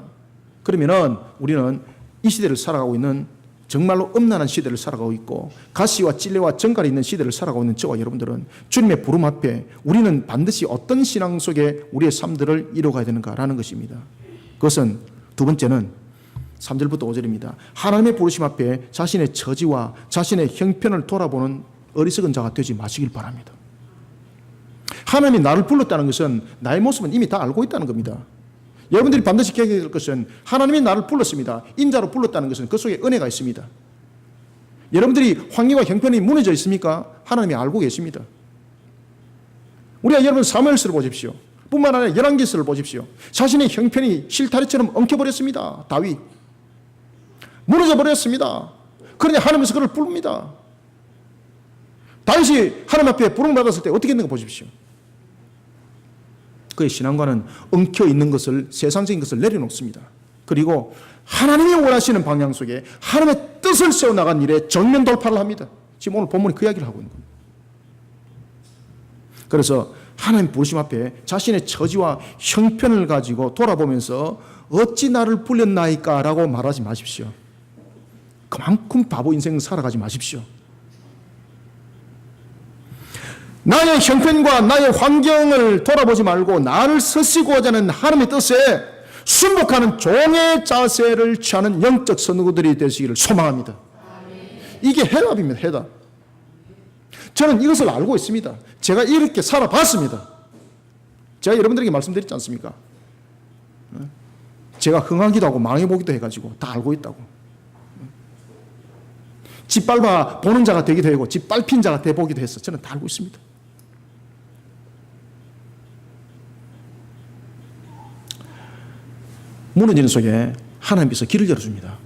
Speaker 1: 그러면은 우리는 이 시대를 살아가고 있는 정말로 음란한 시대를 살아가고 있고 가시와 찔레와 정갈이 있는 시대를 살아가고 있는 저와 여러분들은 주님의 부름 앞에 우리는 반드시 어떤 신앙 속에 우리의 삶들을 이루어가야 되는가라는 것입니다. 그것은 두 번째는 3절부터 5절입니다. 하나님의 부르심 앞에 자신의 처지와 자신의 형편을 돌아보는 어리석은 자가 되지 마시길 바랍니다. 하나님이 나를 불렀다는 것은 나의 모습은 이미 다 알고 있다는 겁니다. 여러분들이 반드시 기억해야 될 것은 하나님이 나를 불렀습니다. 인자로 불렀다는 것은 그 속에 은혜가 있습니다. 여러분들이 환경과 형편이 무너져 있습니까? 하나님이 알고 계십니다. 우리가 여러분 사무엘서를 보십시오. 뿐만 아니라 열왕기서를 보십시오. 자신의 형편이 실타래처럼 엉켜버렸습니다. 다윗 무너져 버렸습니다. 그런데 하나님께서 그를 부릅니다. 다윗이 하나님 앞에 부름 받았을 때 어떻게 했는가 보십시오. 그의 신앙과는 엉켜 있는 것을, 세상적인 것을 내려놓습니다. 그리고 하나님이 원하시는 방향 속에 하나님의 뜻을 세워나간 일에 정면 돌파를 합니다. 지금 오늘 본문이 그 이야기를 하고 있는 겁니다. 그래서 하나님 부르심 앞에 자신의 처지와 형편을 가지고 돌아보면서 어찌 나를 불렸나이까 라고 말하지 마십시오. 그만큼 바보 인생 살아가지 마십시오. 나의 형편과 나의 환경을 돌아보지 말고 나를 서시고자 하는 하나님의 뜻에 순복하는 종의 자세를 취하는 영적 선구들이 되시기를 소망합니다. 이게 해답입니다. 해답. 저는 이것을 알고 있습니다. 제가 이렇게 살아봤습니다. 제가 여러분들에게 말씀드렸지 않습니까? 제가 흥하기도 하고 망해보기도 해가지고 다 알고 있다고. 짓밟아 보는 자가 되기도 하고 짓밟힌 자가 돼보기도 했어. 저는 다 알고 있습니다. 무너지는 속에 하나님께서 길을 열어줍니다.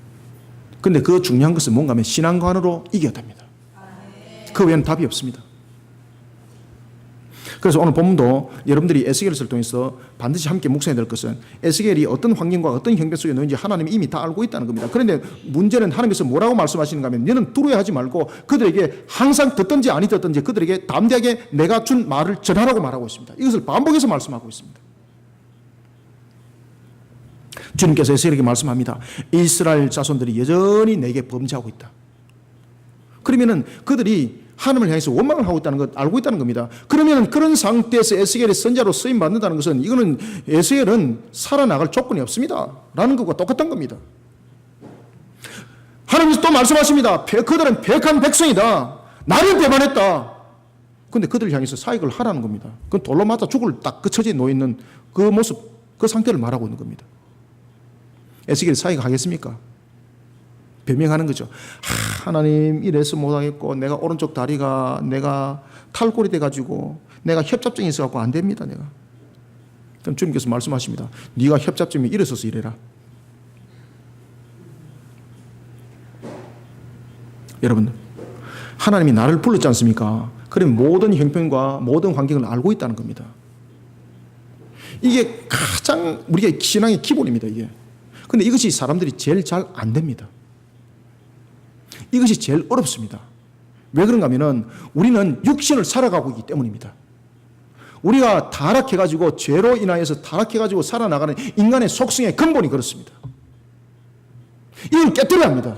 Speaker 1: 그런데 그 중요한 것은 뭔가 하면 신앙관으로 이겨야 됩니다. 그 외에는 답이 없습니다. 그래서 오늘 본문도 여러분들이 에스겔을 통해서 반드시 함께 묵상해야 될 것은 에스겔이 어떤 환경과 어떤 형편 속에 놓인지 하나님이 이미 다 알고 있다는 겁니다. 그런데 문제는 하나님께서 뭐라고 말씀하시는가 하면 너는 두려워하지 말고 그들에게 항상 듣든지 아니 듣든지 그들에게 담대하게 내가 준 말을 전하라고 말하고 있습니다. 이것을 반복해서 말씀하고 있습니다. 주님께서 에스겔에게 말씀합니다. 이스라엘 자손들이 여전히 내게 범죄하고 있다. 그러면은 그들이 하나님을 향해서 원망을 하고 있다는 것 알고 있다는 겁니다. 그러면 그런 상태에서 에스겔이 선자로 쓰임 받는다는 것은 이거는 에스겔은 살아나갈 조건이 없습니다 라는 것과 똑같은 겁니다. 하나님께서 또 말씀하십니다. 그들은 패역한 백성이다. 나를 배반했다. 그런데 그들을 향해서 사역을 하라는 겁니다. 그건 돌로 맞아 죽을 딱 그 처지에 놓여있는 그 모습, 그 상태를 말하고 있는 겁니다. 에스겔이 사역하겠습니까? 변명하는 거죠. 하나님 이래서 못하겠고 내가 오른쪽 다리가 내가 탈골이 돼가지고 내가 협잡증이 있어갖고 안 됩니다. 내가. 그럼 주님께서 말씀하십니다. 네가 협잡증이 일어서서 이래라. 여러분 하나님이 나를 불렀지 않습니까? 그럼 모든 형편과 모든 환경을 알고 있다는 겁니다. 이게 가장 우리가 신앙의 기본입니다. 이게. 근데 이것이 사람들이 제일 잘 안 됩니다. 이것이 제일 어렵습니다. 왜 그런가 하면은 우리는 육신을 살아가고 있기 때문입니다. 우리가 타락해가지고 죄로 인하여서 타락해가지고 살아나가는 인간의 속성의 근본이 그렇습니다. 이걸 깨뜨려야 합니다.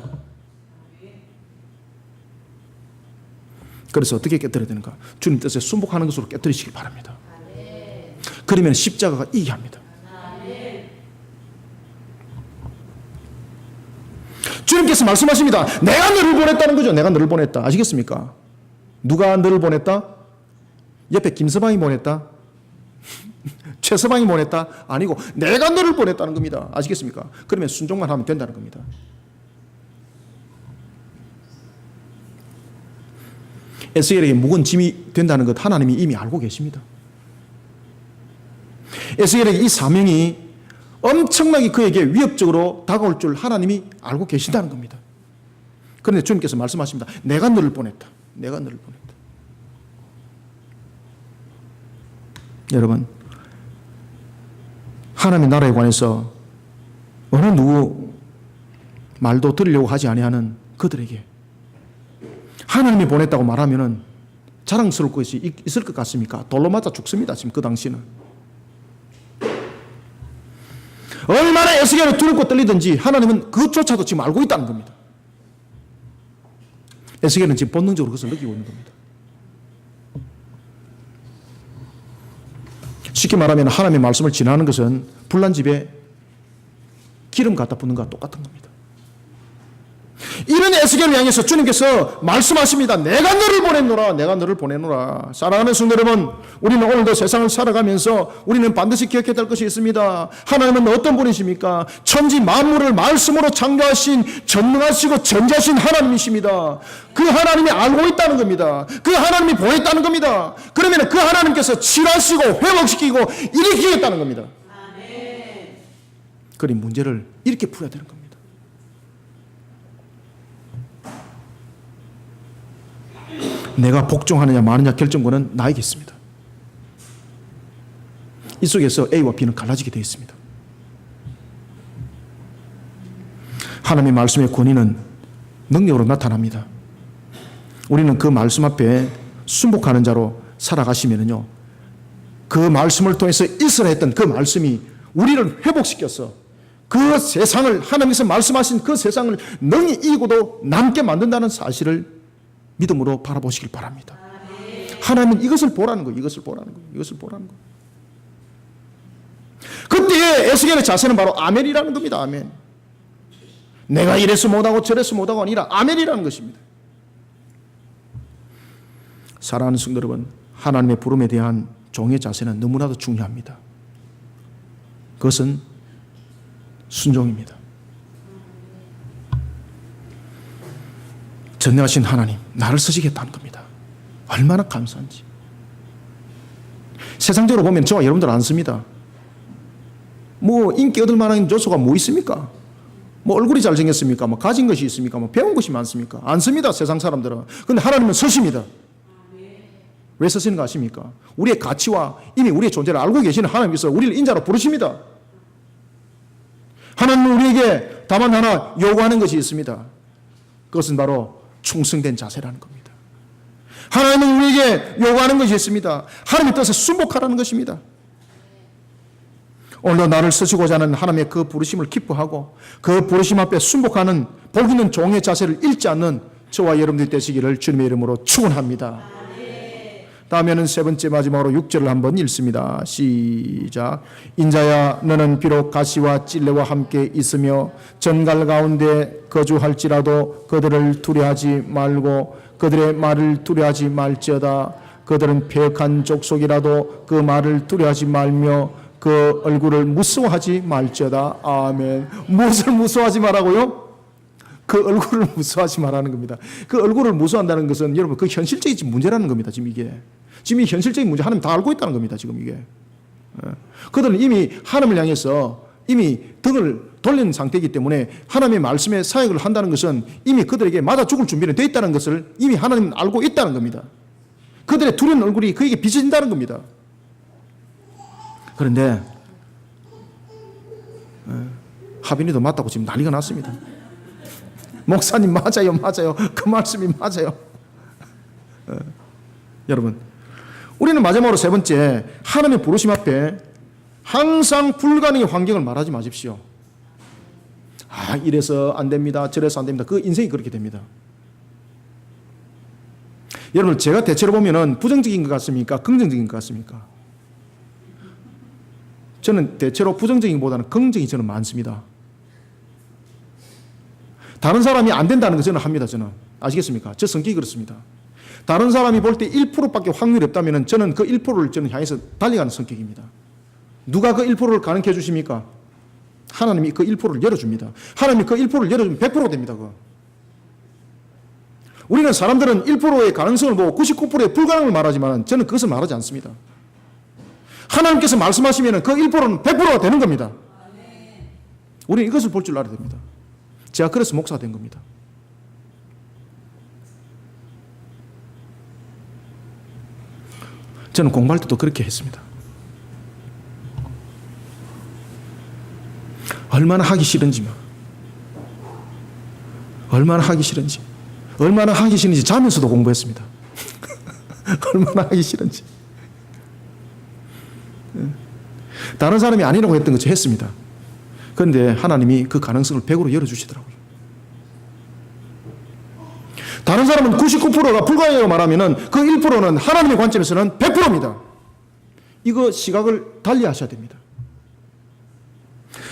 Speaker 1: 그래서 어떻게 깨뜨려야 되는가? 주님 뜻에 순복하는 것으로 깨뜨리시기 바랍니다. 그러면 십자가가 이기게 합니다. 주님께서 말씀하십니다. 내가 너를 보냈다는 거죠. 내가 너를 보냈다. 아시겠습니까? 누가 너를 보냈다? 옆에 김서방이 보냈다? 최서방이 보냈다? 아니고 내가 너를 보냈다는 겁니다. 아시겠습니까? 그러면 순종만 하면 된다는 겁니다. 에스겔에게 묵은 짐이 된다는 것 하나님이 이미 알고 계십니다. 에스겔에게 이 사명이 엄청나게 그에게 위협적으로 다가올 줄 하나님이 알고 계신다는 겁니다. 그런데 주님께서 말씀하십니다. 내가 너를 보냈다. 내가 너를 보냈다. 여러분, 하나님의 나라에 관해서 어느 누구 말도 들으려고 하지 아니하는 그들에게 하나님이 보냈다고 말하면은 자랑스러울 것이 있을 것 같습니까? 돌로 맞아 죽습니다. 지금 그 당시는. 얼마나 에스겔을 두렵고 떨리든지 하나님은 그것조차도 지금 알고 있다는 겁니다. 에스겔은 지금 본능적으로 그것을 느끼고 있는 겁니다. 쉽게 말하면 하나님의 말씀을 지나는 것은 불난 집에 기름 갖다 붓는 것과 똑같은 겁니다. 이런 에스겔을 향해서 주님께서 말씀하십니다. 내가 너를 보냈노라. 내가 너를 보내노라. 사랑하는 성도 여러분, 우리는 오늘도 세상을 살아가면서 우리는 반드시 기억해야 될 것이 있습니다. 하나님은 어떤 분이십니까? 천지 만물을 말씀으로 창조하신 전능하시고 전지하신 하나님이십니다. 그 하나님이 알고 있다는 겁니다. 그 하나님이 보냈다는 겁니다. 그러면 그 하나님께서 치료하시고 회복시키고 일으키겠다는 겁니다. 그리 문제를 이렇게 풀어야 되는 겁니다. 내가 복종하느냐 마느냐 결정권은 나에게 있습니다. 이 속에서 A와 B는 갈라지게 되어 있습니다. 하나님의 말씀의 권위는 능력으로 나타납니다. 우리는 그 말씀 앞에 순복하는 자로 살아가시면요, 그 말씀을 통해서 있으라 했던 그 말씀이 우리를 회복시켜서 그 세상을, 하나님께서 말씀하신 그 세상을 능히 이기고도 남게 만든다는 사실을 믿음으로 바라보시길 바랍니다. 하나님은 이것을 보라는 거예요. 이것을 보라는 거예요. 이것을 보라는 거예요. 그때의 에스겔의 자세는 바로 아멘이라는 겁니다. 아멘. 내가 이래서 못하고 저래서 못하고 아니라 아멘이라는 것입니다. 사랑하는 성도 여러분, 하나님의 부름에 대한 종의 자세는 너무나도 중요합니다. 그것은 순종입니다. 전능하신 하나님, 나를 쓰시겠다는 겁니다. 얼마나 감사한지. 세상적으로 보면 저와 여러분들 안 씁니다. 뭐 인기 얻을 만한 요소가 뭐 있습니까? 뭐 얼굴이 잘생겼습니까? 뭐 가진 것이 있습니까? 뭐 배운 것이 많습니까? 안 씁니다, 세상 사람들은. 그런데 하나님은 쓰십니다. 왜 쓰시는 거 아십니까? 우리의 가치와 이미 우리의 존재를 알고 계시는 하나님께서 우리를 인자로 부르십니다. 하나님은 우리에게 다만 하나 요구하는 것이 있습니다. 그것은 바로 충성된 자세라는 겁니다. 하나님은 우리에게 요구하는 것이 있습니다. 하나님의 뜻에 순복하라는 것입니다. 오늘도 나를 쓰시고자 하는 하나님의 그 부르심을 기뻐하고 그 부르심 앞에 순복하는 복 있는 종의 자세를 잃지 않는 저와 여러분들이 되시기를 주님의 이름으로 축원합니다. 다음에는 세 번째 마지막으로 6절을 한번 읽습니다. 시작. 인자야 너는 비록 가시와 찔레와 함께 있으며 전갈 가운데 거주할지라도 그들을 두려워하지 말고 그들의 말을 두려워하지 말지어다. 그들은 패역한 족속이라도 그 말을 두려워하지 말며 그 얼굴을 무서워하지 말지어다. 아멘. 무엇을 무서워하지 말라고요? 그 얼굴을 무서워하지 말라는 겁니다. 그 얼굴을 무서워한다는 것은 여러분 그 현실적인 문제라는 겁니다. 지금 이게. 지금 이 현실적인 문제 하나님 다 알고 있다는 겁니다. 지금 이게. 그들은 이미 하나님을 향해서 이미 등을 돌린 상태이기 때문에 하나님의 말씀에 사역을 한다는 것은 이미 그들에게 맞아 죽을 준비는 되어 있다는 것을 이미 하나님은 알고 있다는 겁니다. 그들의 두려운 얼굴이 그에게 비춰진다는 겁니다. 그런데 하빈이도 맞다고 지금 난리가 났습니다. 목사님 맞아요, 맞아요. 그 말씀이 맞아요. 여러분, 우리는 마지막으로 세 번째, 하나님의 부르심 앞에 항상 불가능의 환경을 말하지 마십시오. 아, 이래서 안 됩니다, 저래서 안 됩니다. 그 인생이 그렇게 됩니다. 여러분, 제가 대체로 보면은 부정적인 것 같습니까? 긍정적인 것 같습니까? 저는 대체로 부정적인 것보다는 긍정이 저는 많습니다. 다른 사람이 안 된다는 거 저는 합니다. 저는. 아시겠습니까? 저 성격이 그렇습니다. 다른 사람이 볼 때 1%밖에 확률이 없다면 저는 그 1%를 저는 향해서 달려가는 성격입니다. 누가 그 1%를 가능케 해주십니까? 하나님이 그 1%를 열어줍니다. 하나님이 그 1%를 열어주면 100% 됩니다. 그거. 우리는 사람들은 1%의 가능성을 보고 99%의 불가능을 말하지만 저는 그것을 말하지 않습니다. 하나님께서 말씀하시면 그 1%는 100%가 되는 겁니다. 우리는 이것을 볼 줄 알아야 됩니다. 제가 그래서 목사가 된 겁니다. 저는 공부할 때도 그렇게 했습니다. 얼마나 하기 싫은지, 얼마나 하기 싫은지, 얼마나 하기 싫은지 자면서도 공부했습니다. 얼마나 하기 싫은지. 다른 사람이 아니라고 했던 것을 했습니다. 그런데 하나님이 그 가능성을 100으로 열어주시더라고요. 다른 사람은 99%가 불가능이라고 말하면 그 1%는 하나님의 관점에서는 100%입니다. 이거 시각을 달리 하셔야 됩니다.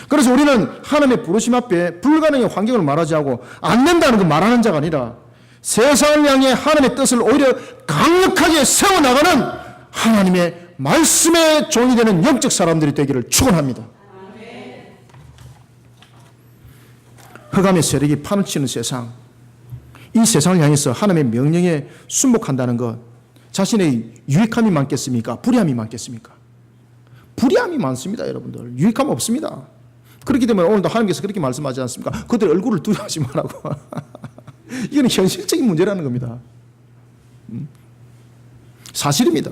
Speaker 1: 그래서 우리는 하나님의 부르심 앞에 불가능의 환경을 말하지 않고 안 된다는 거 말하는 자가 아니라 세상을 향해 하나님의 뜻을 오히려 강력하게 세워나가는 하나님의 말씀의 종이 되는 영적 사람들이 되기를 축원합니다. 흑암의 세력이 판을 치는 세상, 이 세상을 향해서 하나님의 명령에 순복한다는 것, 자신의 유익함이 많겠습니까? 불의함이 많겠습니까? 불의함이 많습니다, 여러분들. 유익함 없습니다. 그렇기 때문에 오늘도 하나님께서 그렇게 말씀하지 않습니까? 그들 얼굴을 두려워하지 말라고. 이건 현실적인 문제라는 겁니다. 사실입니다.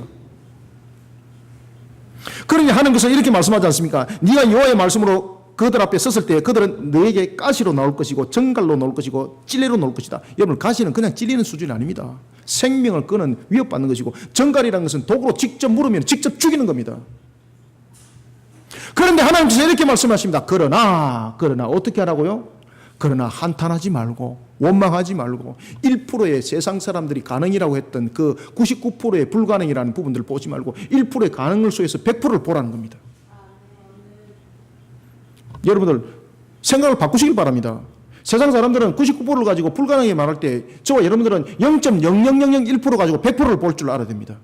Speaker 1: 그러니 하나님께서 이렇게 말씀하지 않습니까? 네가 여호와의 말씀으로 그들 앞에 섰을 때 그들은 너에게 가시로 나올 것이고 정갈로 나올 것이고 찔레로 나올 것이다. 여러분, 가시는 그냥 찔리는 수준이 아닙니다. 생명을 끄는 위협받는 것이고 정갈이라는 것은 독으로 직접 물으면 직접 죽이는 겁니다. 그런데 하나님께서 이렇게 말씀하십니다. 그러나 어떻게 하라고요? 그러나 한탄하지 말고 원망하지 말고 1%의 세상 사람들이 가능이라고 했던 그 99%의 불가능이라는 부분들을 보지 말고 1%의 가능을 속에서 100%를 보라는 겁니다. 여러분들 생각을 바꾸시길 바랍니다. 세상 사람들은 99%를 가지고 불가능하게 말할 때 저와 여러분들은 0.00001% 가지고 100%를 볼 줄 알아야 됩니다.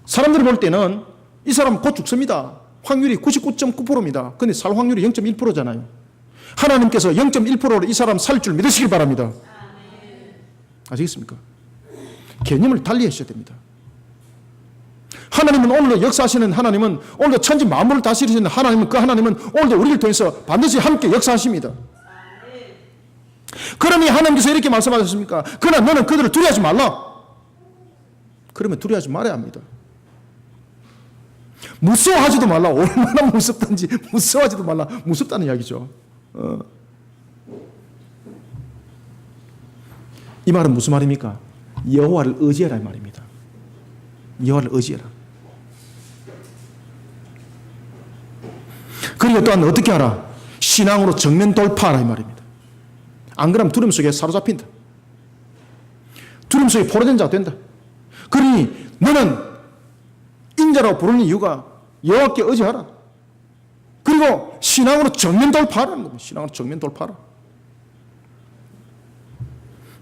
Speaker 1: 사람들이 볼 때는 이 사람 곧 죽습니다. 확률이 99.9%입니다. 근데 살 확률이 0.1%잖아요. 하나님께서 0.1%로 이 사람 살 줄 믿으시길 바랍니다. 아시겠습니까? 개념을 달리 하셔야 됩니다. 하나님은 오늘도 역사하시는 하나님은 오늘도 천지 만물을 다스리시는 하나님은 그 하나님은 오늘도 우리를 통해서 반드시 함께 역사하십니다. 그러니 하나님께서 이렇게 말씀하셨습니까? 그러나 너는 그들을 두려워하지 말라. 그러면 두려워하지 말아야 합니다. 무서워하지도 말라. 얼마나 무섭든지 무서워하지도 말라. 무섭다는 이야기죠. 이 말은 무슨 말입니까? 여호와를 의지해라 이 말입니다. 여호와를 의지해라. 그리고 또한 어떻게 하라? 신앙으로 정면 돌파하라 이 말입니다. 안 그러면 두려움 속에 사로잡힌다. 두려움 속에 포로된 자가 된다. 그러니 너는 인자라고 부르는 이유가 여호와께 의지하라. 그리고 신앙으로 정면 돌파하라는 겁니다. 신앙으로 정면 돌파하라.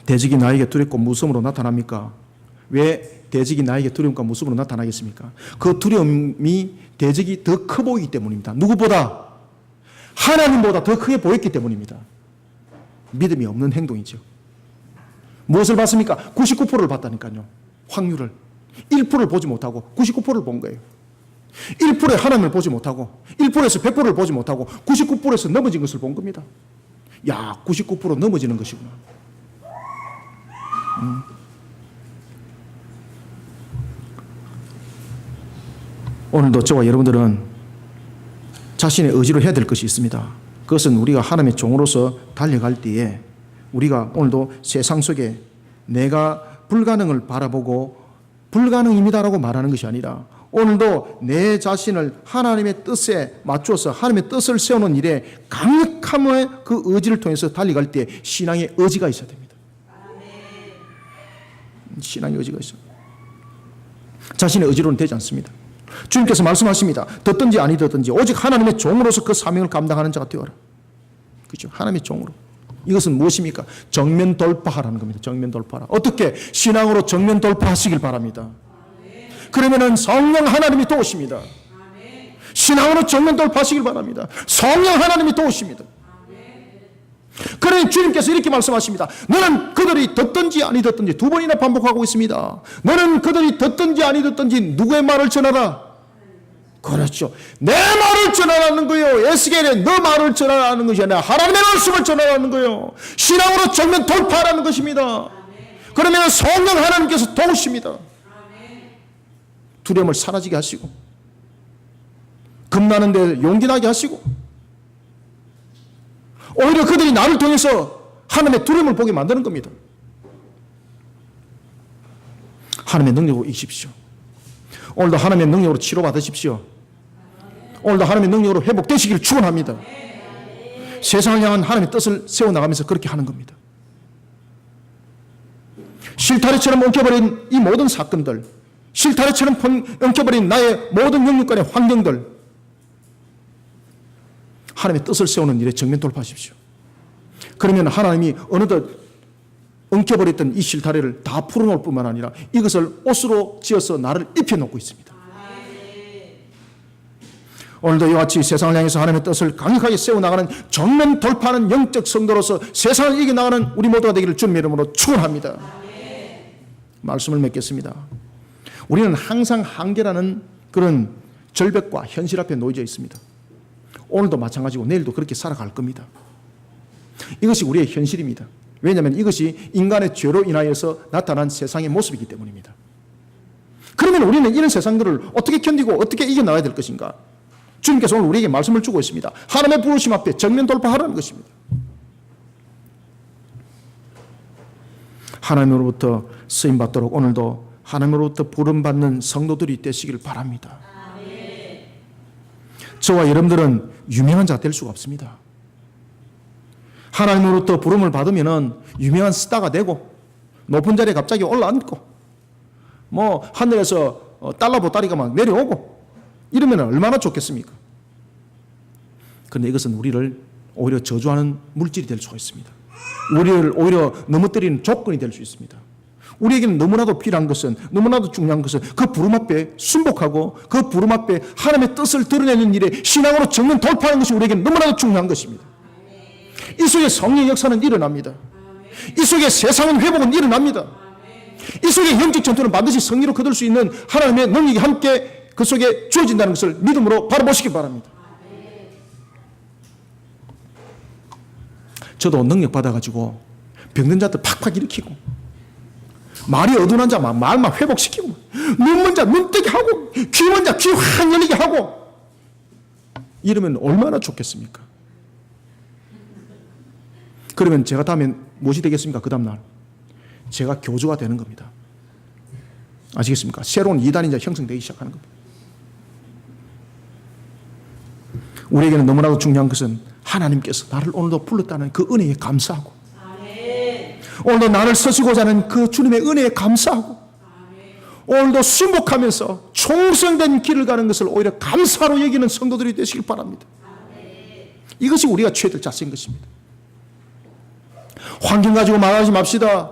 Speaker 1: 대적이 나에게 두렵고 무서움으로 나타납니까? 왜 대적이 나에게 두려움과 무서움으로 나타나겠습니까? 그 두려움이 대적이 더 커 보이기 때문입니다. 누구보다? 하나님보다 더 크게 보였기 때문입니다. 믿음이 없는 행동이죠. 무엇을 봤습니까? 99%를 봤다니까요. 확률을. 1%를 보지 못하고 99%를 본 거예요. 1%의 하나님을 보지 못하고 1%에서 100%를 보지 못하고 99%에서 넘어진 것을 본 겁니다. 야, 99% 넘어지는 것이구나. 오늘도 저와 여러분들은 자신의 의지로 해야 될 것이 있습니다. 그것은 우리가 하나님의 종으로서 달려갈 때에 우리가 오늘도 세상 속에 내가 불가능을 바라보고 불가능입니다라고 말하는 것이 아니라 오늘도 내 자신을 하나님의 뜻에 맞춰서 하나님의 뜻을 세우는 일에 강력함의 그 의지를 통해서 달려갈 때 신앙의 의지가 있어야 됩니다. 신앙의 의지가 있어요. 자신의 의지로는 되지 않습니다. 주님께서 말씀하십니다. 듣든지 아니 듣든지 오직 하나님의 종으로서 그 사명을 감당하는 자가 되어라. 그렇죠? 하나님의 종으로. 이것은 무엇입니까? 정면 돌파하라는 겁니다. 정면 돌파하라. 어떻게? 신앙으로 정면 돌파하시길 바랍니다. 그러면은 성령 하나님이 도우십니다. 신앙으로 정면 돌파하시길 바랍니다. 성령 하나님이 도우십니다. 그러니 주님께서 이렇게 말씀하십니다. 너는 그들이 듣든지 아니 듣든지 두 번이나 반복하고 있습니다. 너는 그들이 듣든지 아니 듣든지 누구의 말을 전하라? 그렇죠. 내 말을 전하라는 거예요. 에스겔에 너 말을 전하라는 것이 아니라 하나님의 말씀을 전하라는 거예요. 신앙으로 정면 돌파하라는 것입니다. 그러면 성령 하나님께서 도우십니다. 두려움을 사라지게 하시고 겁나는 데 용기 나게 하시고 오히려 그들이 나를 통해서 하나님의 두려움을 보게 만드는 겁니다. 하나님의 능력으로 이기십시오. 오늘도 하나님의 능력으로 치료받으십시오. 오늘도 하나님의 능력으로 회복되시기를 축원합니다. 세상을 향한 하나님의 뜻을 세워나가면서 그렇게 하는 겁니다. 실타래처럼 엉켜버린 이 모든 사건들, 실타래처럼 엉켜버린 나의 모든 영육간의 환경들, 하나님의 뜻을 세우는 일에 정면 돌파하십시오. 그러면 하나님이 어느덧 엉켜버렸던 이 실타래를 다 풀어놓을 뿐만 아니라 이것을 옷으로 지어서 나를 입혀놓고 있습니다. 오늘도 이와 같이 세상을 향해서 하나님의 뜻을 강력하게 세워나가는 정면 돌파하는 영적 성도로서 세상을 이겨나가는 우리 모두가 되기를 주님의 이름으로 축원합니다. 말씀을 맺겠습니다. 우리는 항상 한계라는 그런 절벽과 현실 앞에 놓여져 있습니다. 오늘도 마찬가지고 내일도 그렇게 살아갈 겁니다. 이것이 우리의 현실입니다. 왜냐하면 이것이 인간의 죄로 인하여서 나타난 세상의 모습이기 때문입니다. 그러면 우리는 이런 세상들을 어떻게 견디고 어떻게 이겨나가야 될 것인가? 주님께서 오늘 우리에게 말씀을 주고 있습니다. 하나님의 부르심 앞에 정면 돌파하라는 것입니다. 하나님으로부터 쓰임받도록 오늘도 하나님으로부터 부름받는 성도들이 되시길 바랍니다. 저와 여러분들은 유명한 자가 될 수가 없습니다. 하나님으로부터 부름을 받으면 유명한 스타가 되고 높은 자리에 갑자기 올라앉고 뭐 하늘에서 달러 보따리가 막 내려오고 이러면 얼마나 좋겠습니까? 그런데 이것은 우리를 오히려 저주하는 물질이 될 수가 있습니다. 우리를 오히려 넘어뜨리는 조건이 될 수 있습니다. 우리에게는 너무나도 필요한 것은, 너무나도 중요한 것은 그 부름 앞에 순복하고 그 부름 앞에 하나님의 뜻을 드러내는 일에 신앙으로 정면 돌파하는 것이 우리에게는 너무나도 중요한 것입니다. 이 속에 성령의 역사는 일어납니다. 이 속에 세상은 회복은 일어납니다. 이 속에 영적 전투는 반드시 승리로 거둘 수 있는 하나님의 능력이 함께 그 속에 주어진다는 것을 믿음으로 바라보시기 바랍니다. 저도 능력 받아가지고 병든 자들 팍팍 일으키고 말이 어두운 자 말만 회복시키고 눈 먼 자 눈뜨게 하고 귀 먼 자 귀 확 열리게 하고 이러면 얼마나 좋겠습니까? 그러면 제가 다음에 무엇이 되겠습니까? 그 다음날 제가 교주가 되는 겁니다. 아시겠습니까? 새로운 이단이 이제 형성되기 시작하는 겁니다. 우리에게는 너무나도 중요한 것은 하나님께서 나를 오늘도 불렀다는 그 은혜에 감사하고 오늘도 나를 서시고자 하는 그 주님의 은혜에 감사하고 오늘도 순복하면서 총성된 길을 가는 것을 오히려 감사로 여기는 성도들이 되시길 바랍니다. 이것이 우리가 취해야 될 자세인 것입니다. 환경 가지고 말하지 맙시다.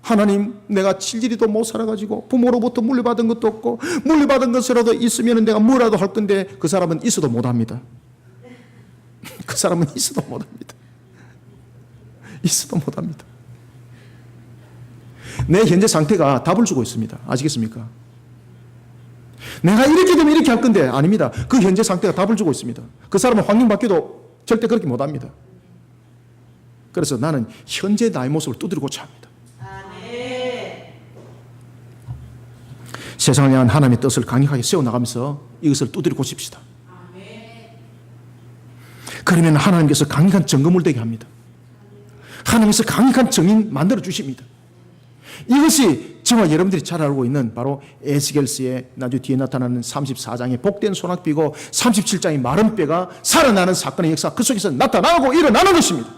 Speaker 1: 하나님, 내가 질질이도 못 살아가지고 부모로부터 물려받은 것도 없고 물려받은 것이라도 있으면 내가 뭐라도 할 건데 그 사람은 있어도 못합니다. 그 사람은 있어도 못합니다. 있어도 못합니다. 내 현재 상태가 답을 주고 있습니다. 아시겠습니까? 내가 이렇게 되면 이렇게 할 건데 아닙니다. 그 현재 상태가 답을 주고 있습니다. 그 사람은 환경 바뀌어도 절대 그렇게 못합니다. 그래서 나는 현재 나의 모습을 두드리고자 합니다. 세상을 향한 하나님의 뜻을 강력하게 세워나가면서 이것을 두드리고 싶시다. 그러면 하나님께서 강력한 점검을 되게 합니다. 하나님께서 강력한 증인 만들어 주십니다. 이것이 저와 여러분들이 잘 알고 있는 바로 에스겔서의 나중에 뒤에 나타나는 34장의 복된 소낙비고 37장의 마른 뼈가 살아나는 사건의 역사, 그 속에서 나타나고 일어나는 것입니다.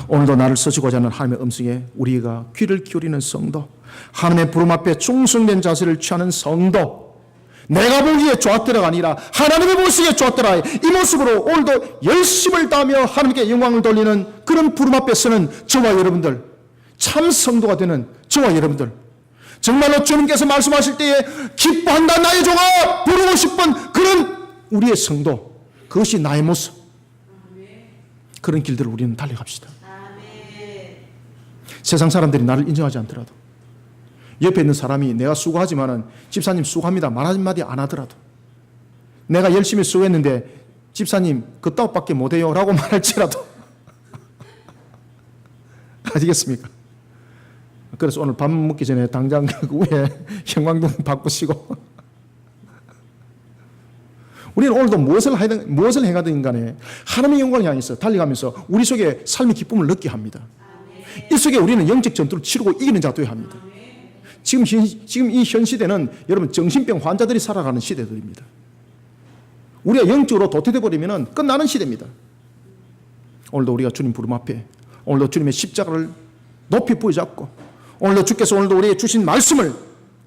Speaker 1: 오늘도 나를 서시고자 하는 하나님의 음성에 우리가 귀를 기울이는 성도, 하나님의 부름 앞에 충성된 자세를 취하는 성도, 내가 보기에 좋았더라가 아니라 하나님의 보시기에 좋았더라, 이 모습으로 오늘도 열심을 다하며 하나님께 영광을 돌리는 그런 부름 앞에 서는 저와 여러분들, 참 성도가 되는 저와 여러분들, 정말로 주님께서 말씀하실 때에 기뻐한다 나의 종아 부르고 싶은 그런 우리의 성도, 그것이 나의 모습, 그런 길들을 우리는 달려갑시다. 세상 사람들이 나를 인정하지 않더라도, 옆에 있는 사람이 내가 수고하지만은 집사님 수고합니다 말 한마디 안 하더라도, 내가 열심히 수고했는데 집사님 그 떡밖에 못해요 라고 말할지라도 아시겠습니까? 그래서 오늘 밥 먹기 전에 당장 그 위에 형광등 바꾸시고 우리는 오늘도 무엇을 행하든 간에 하나님의 영광을 향해서 달려가면서 우리 속에 삶의 기쁨을 느끼게 합니다. 이 속에 우리는 영적 전투를 치르고 이기는 자 되어야 합니다. 지금 이 현 시대는 여러분 정신병 환자들이 살아가는 시대들입니다. 우리가 영적으로 도태되어 버리면 끝나는 시대입니다. 오늘도 우리가 주님 부름 앞에, 오늘도 주님의 십자가를 높이 부여잡고, 오늘도 주께서 오늘도 우리에게 주신 말씀을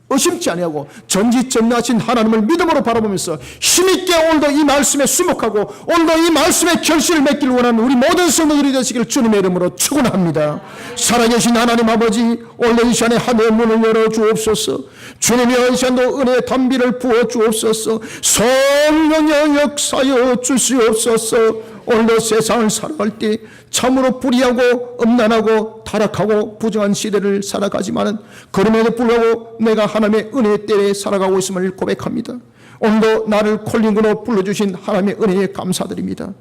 Speaker 1: 의심치 아니하고 전지전능하신 하나님을 믿음으로 바라보면서 힘있게 오늘도 이 말씀에 수목하고 오늘도 이 말씀에 결실을 맺기를 원하는 우리 모든 성도들이 되시기를 주님의 이름으로 축원합니다. 살아계신 하나님 아버지, 오늘 이 시간에 하늘의 문을 열어 주옵소서. 주님의 이 시간도 은혜의 담비를 부어 주옵소서. 성령의 역사여 주시옵소서. 오늘도 세상을 살아갈 때 참으로 불의하고 음란하고 타락하고 부정한 시대를 살아가지만은 그럼에도 불구하고 내가 하나님의 은혜의 때에 살아가고 있음을 고백합니다. 오늘도 나를 콜링으로 불러주신 하나님의 은혜에 감사드립니다.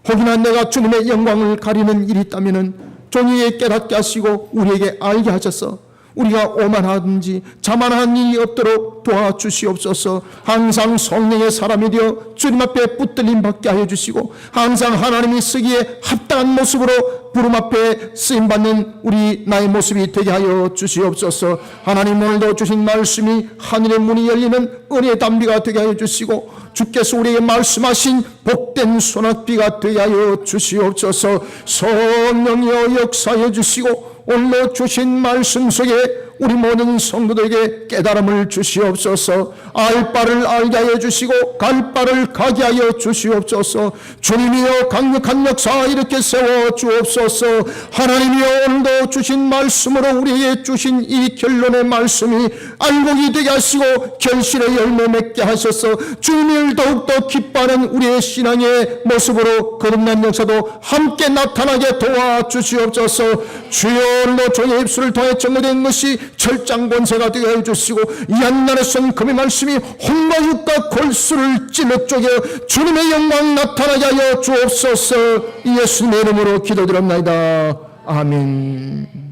Speaker 1: 혹이나 내가 주님의 영광을 가리는 일이 있다면은 종이에 깨닫게 하시고 우리에게 알게 하셔서 우리가 오만하든지 자만한 일이 없도록 도와주시옵소서. 항상 성령의 사람이 되어 주님 앞에 붙들림 받게 하여 주시고 항상 하나님이 쓰기에 합당한 모습으로 부름 앞에 쓰임받는 우리 나의 모습이 되게 하여 주시옵소서. 하나님 오늘도 주신 말씀이 하늘의 문이 열리는 은혜의 담비가 되게 하여 주시고 주께서 우리에게 말씀하신 복된 소낙비가 되게 하여 주시옵소서. 성령이여 역사하여 주시고 오늘도 주신 말씀 속에 우리 모든 성도들에게 깨달음을 주시옵소서. 알 바를 알게 하여 주시고 갈 바를 가게 하여 주시옵소서. 주님이여 강력한 역사 이렇게 세워 주옵소서. 하나님이여 오늘도 주신 말씀으로 우리에게 주신 이 결론의 말씀이 알곡이 되게 하시고 결실의 열매 맺게 하셔서 주님을 더욱더 기뻐하는 우리의 신앙의 모습으로 거듭난 역사도 함께 나타나게 도와주시옵소서. 주여 오늘도 저의 입술을 통해 증거된 것이 철장 권세가 되게 해주시고 이 한날에 쓴 금의 말씀이 혼과 육과 골수를 찔러 쪼개 주님의 영광 나타나게 하여 주옵소서. 예수님의 이름으로 기도드립니다. 아멘.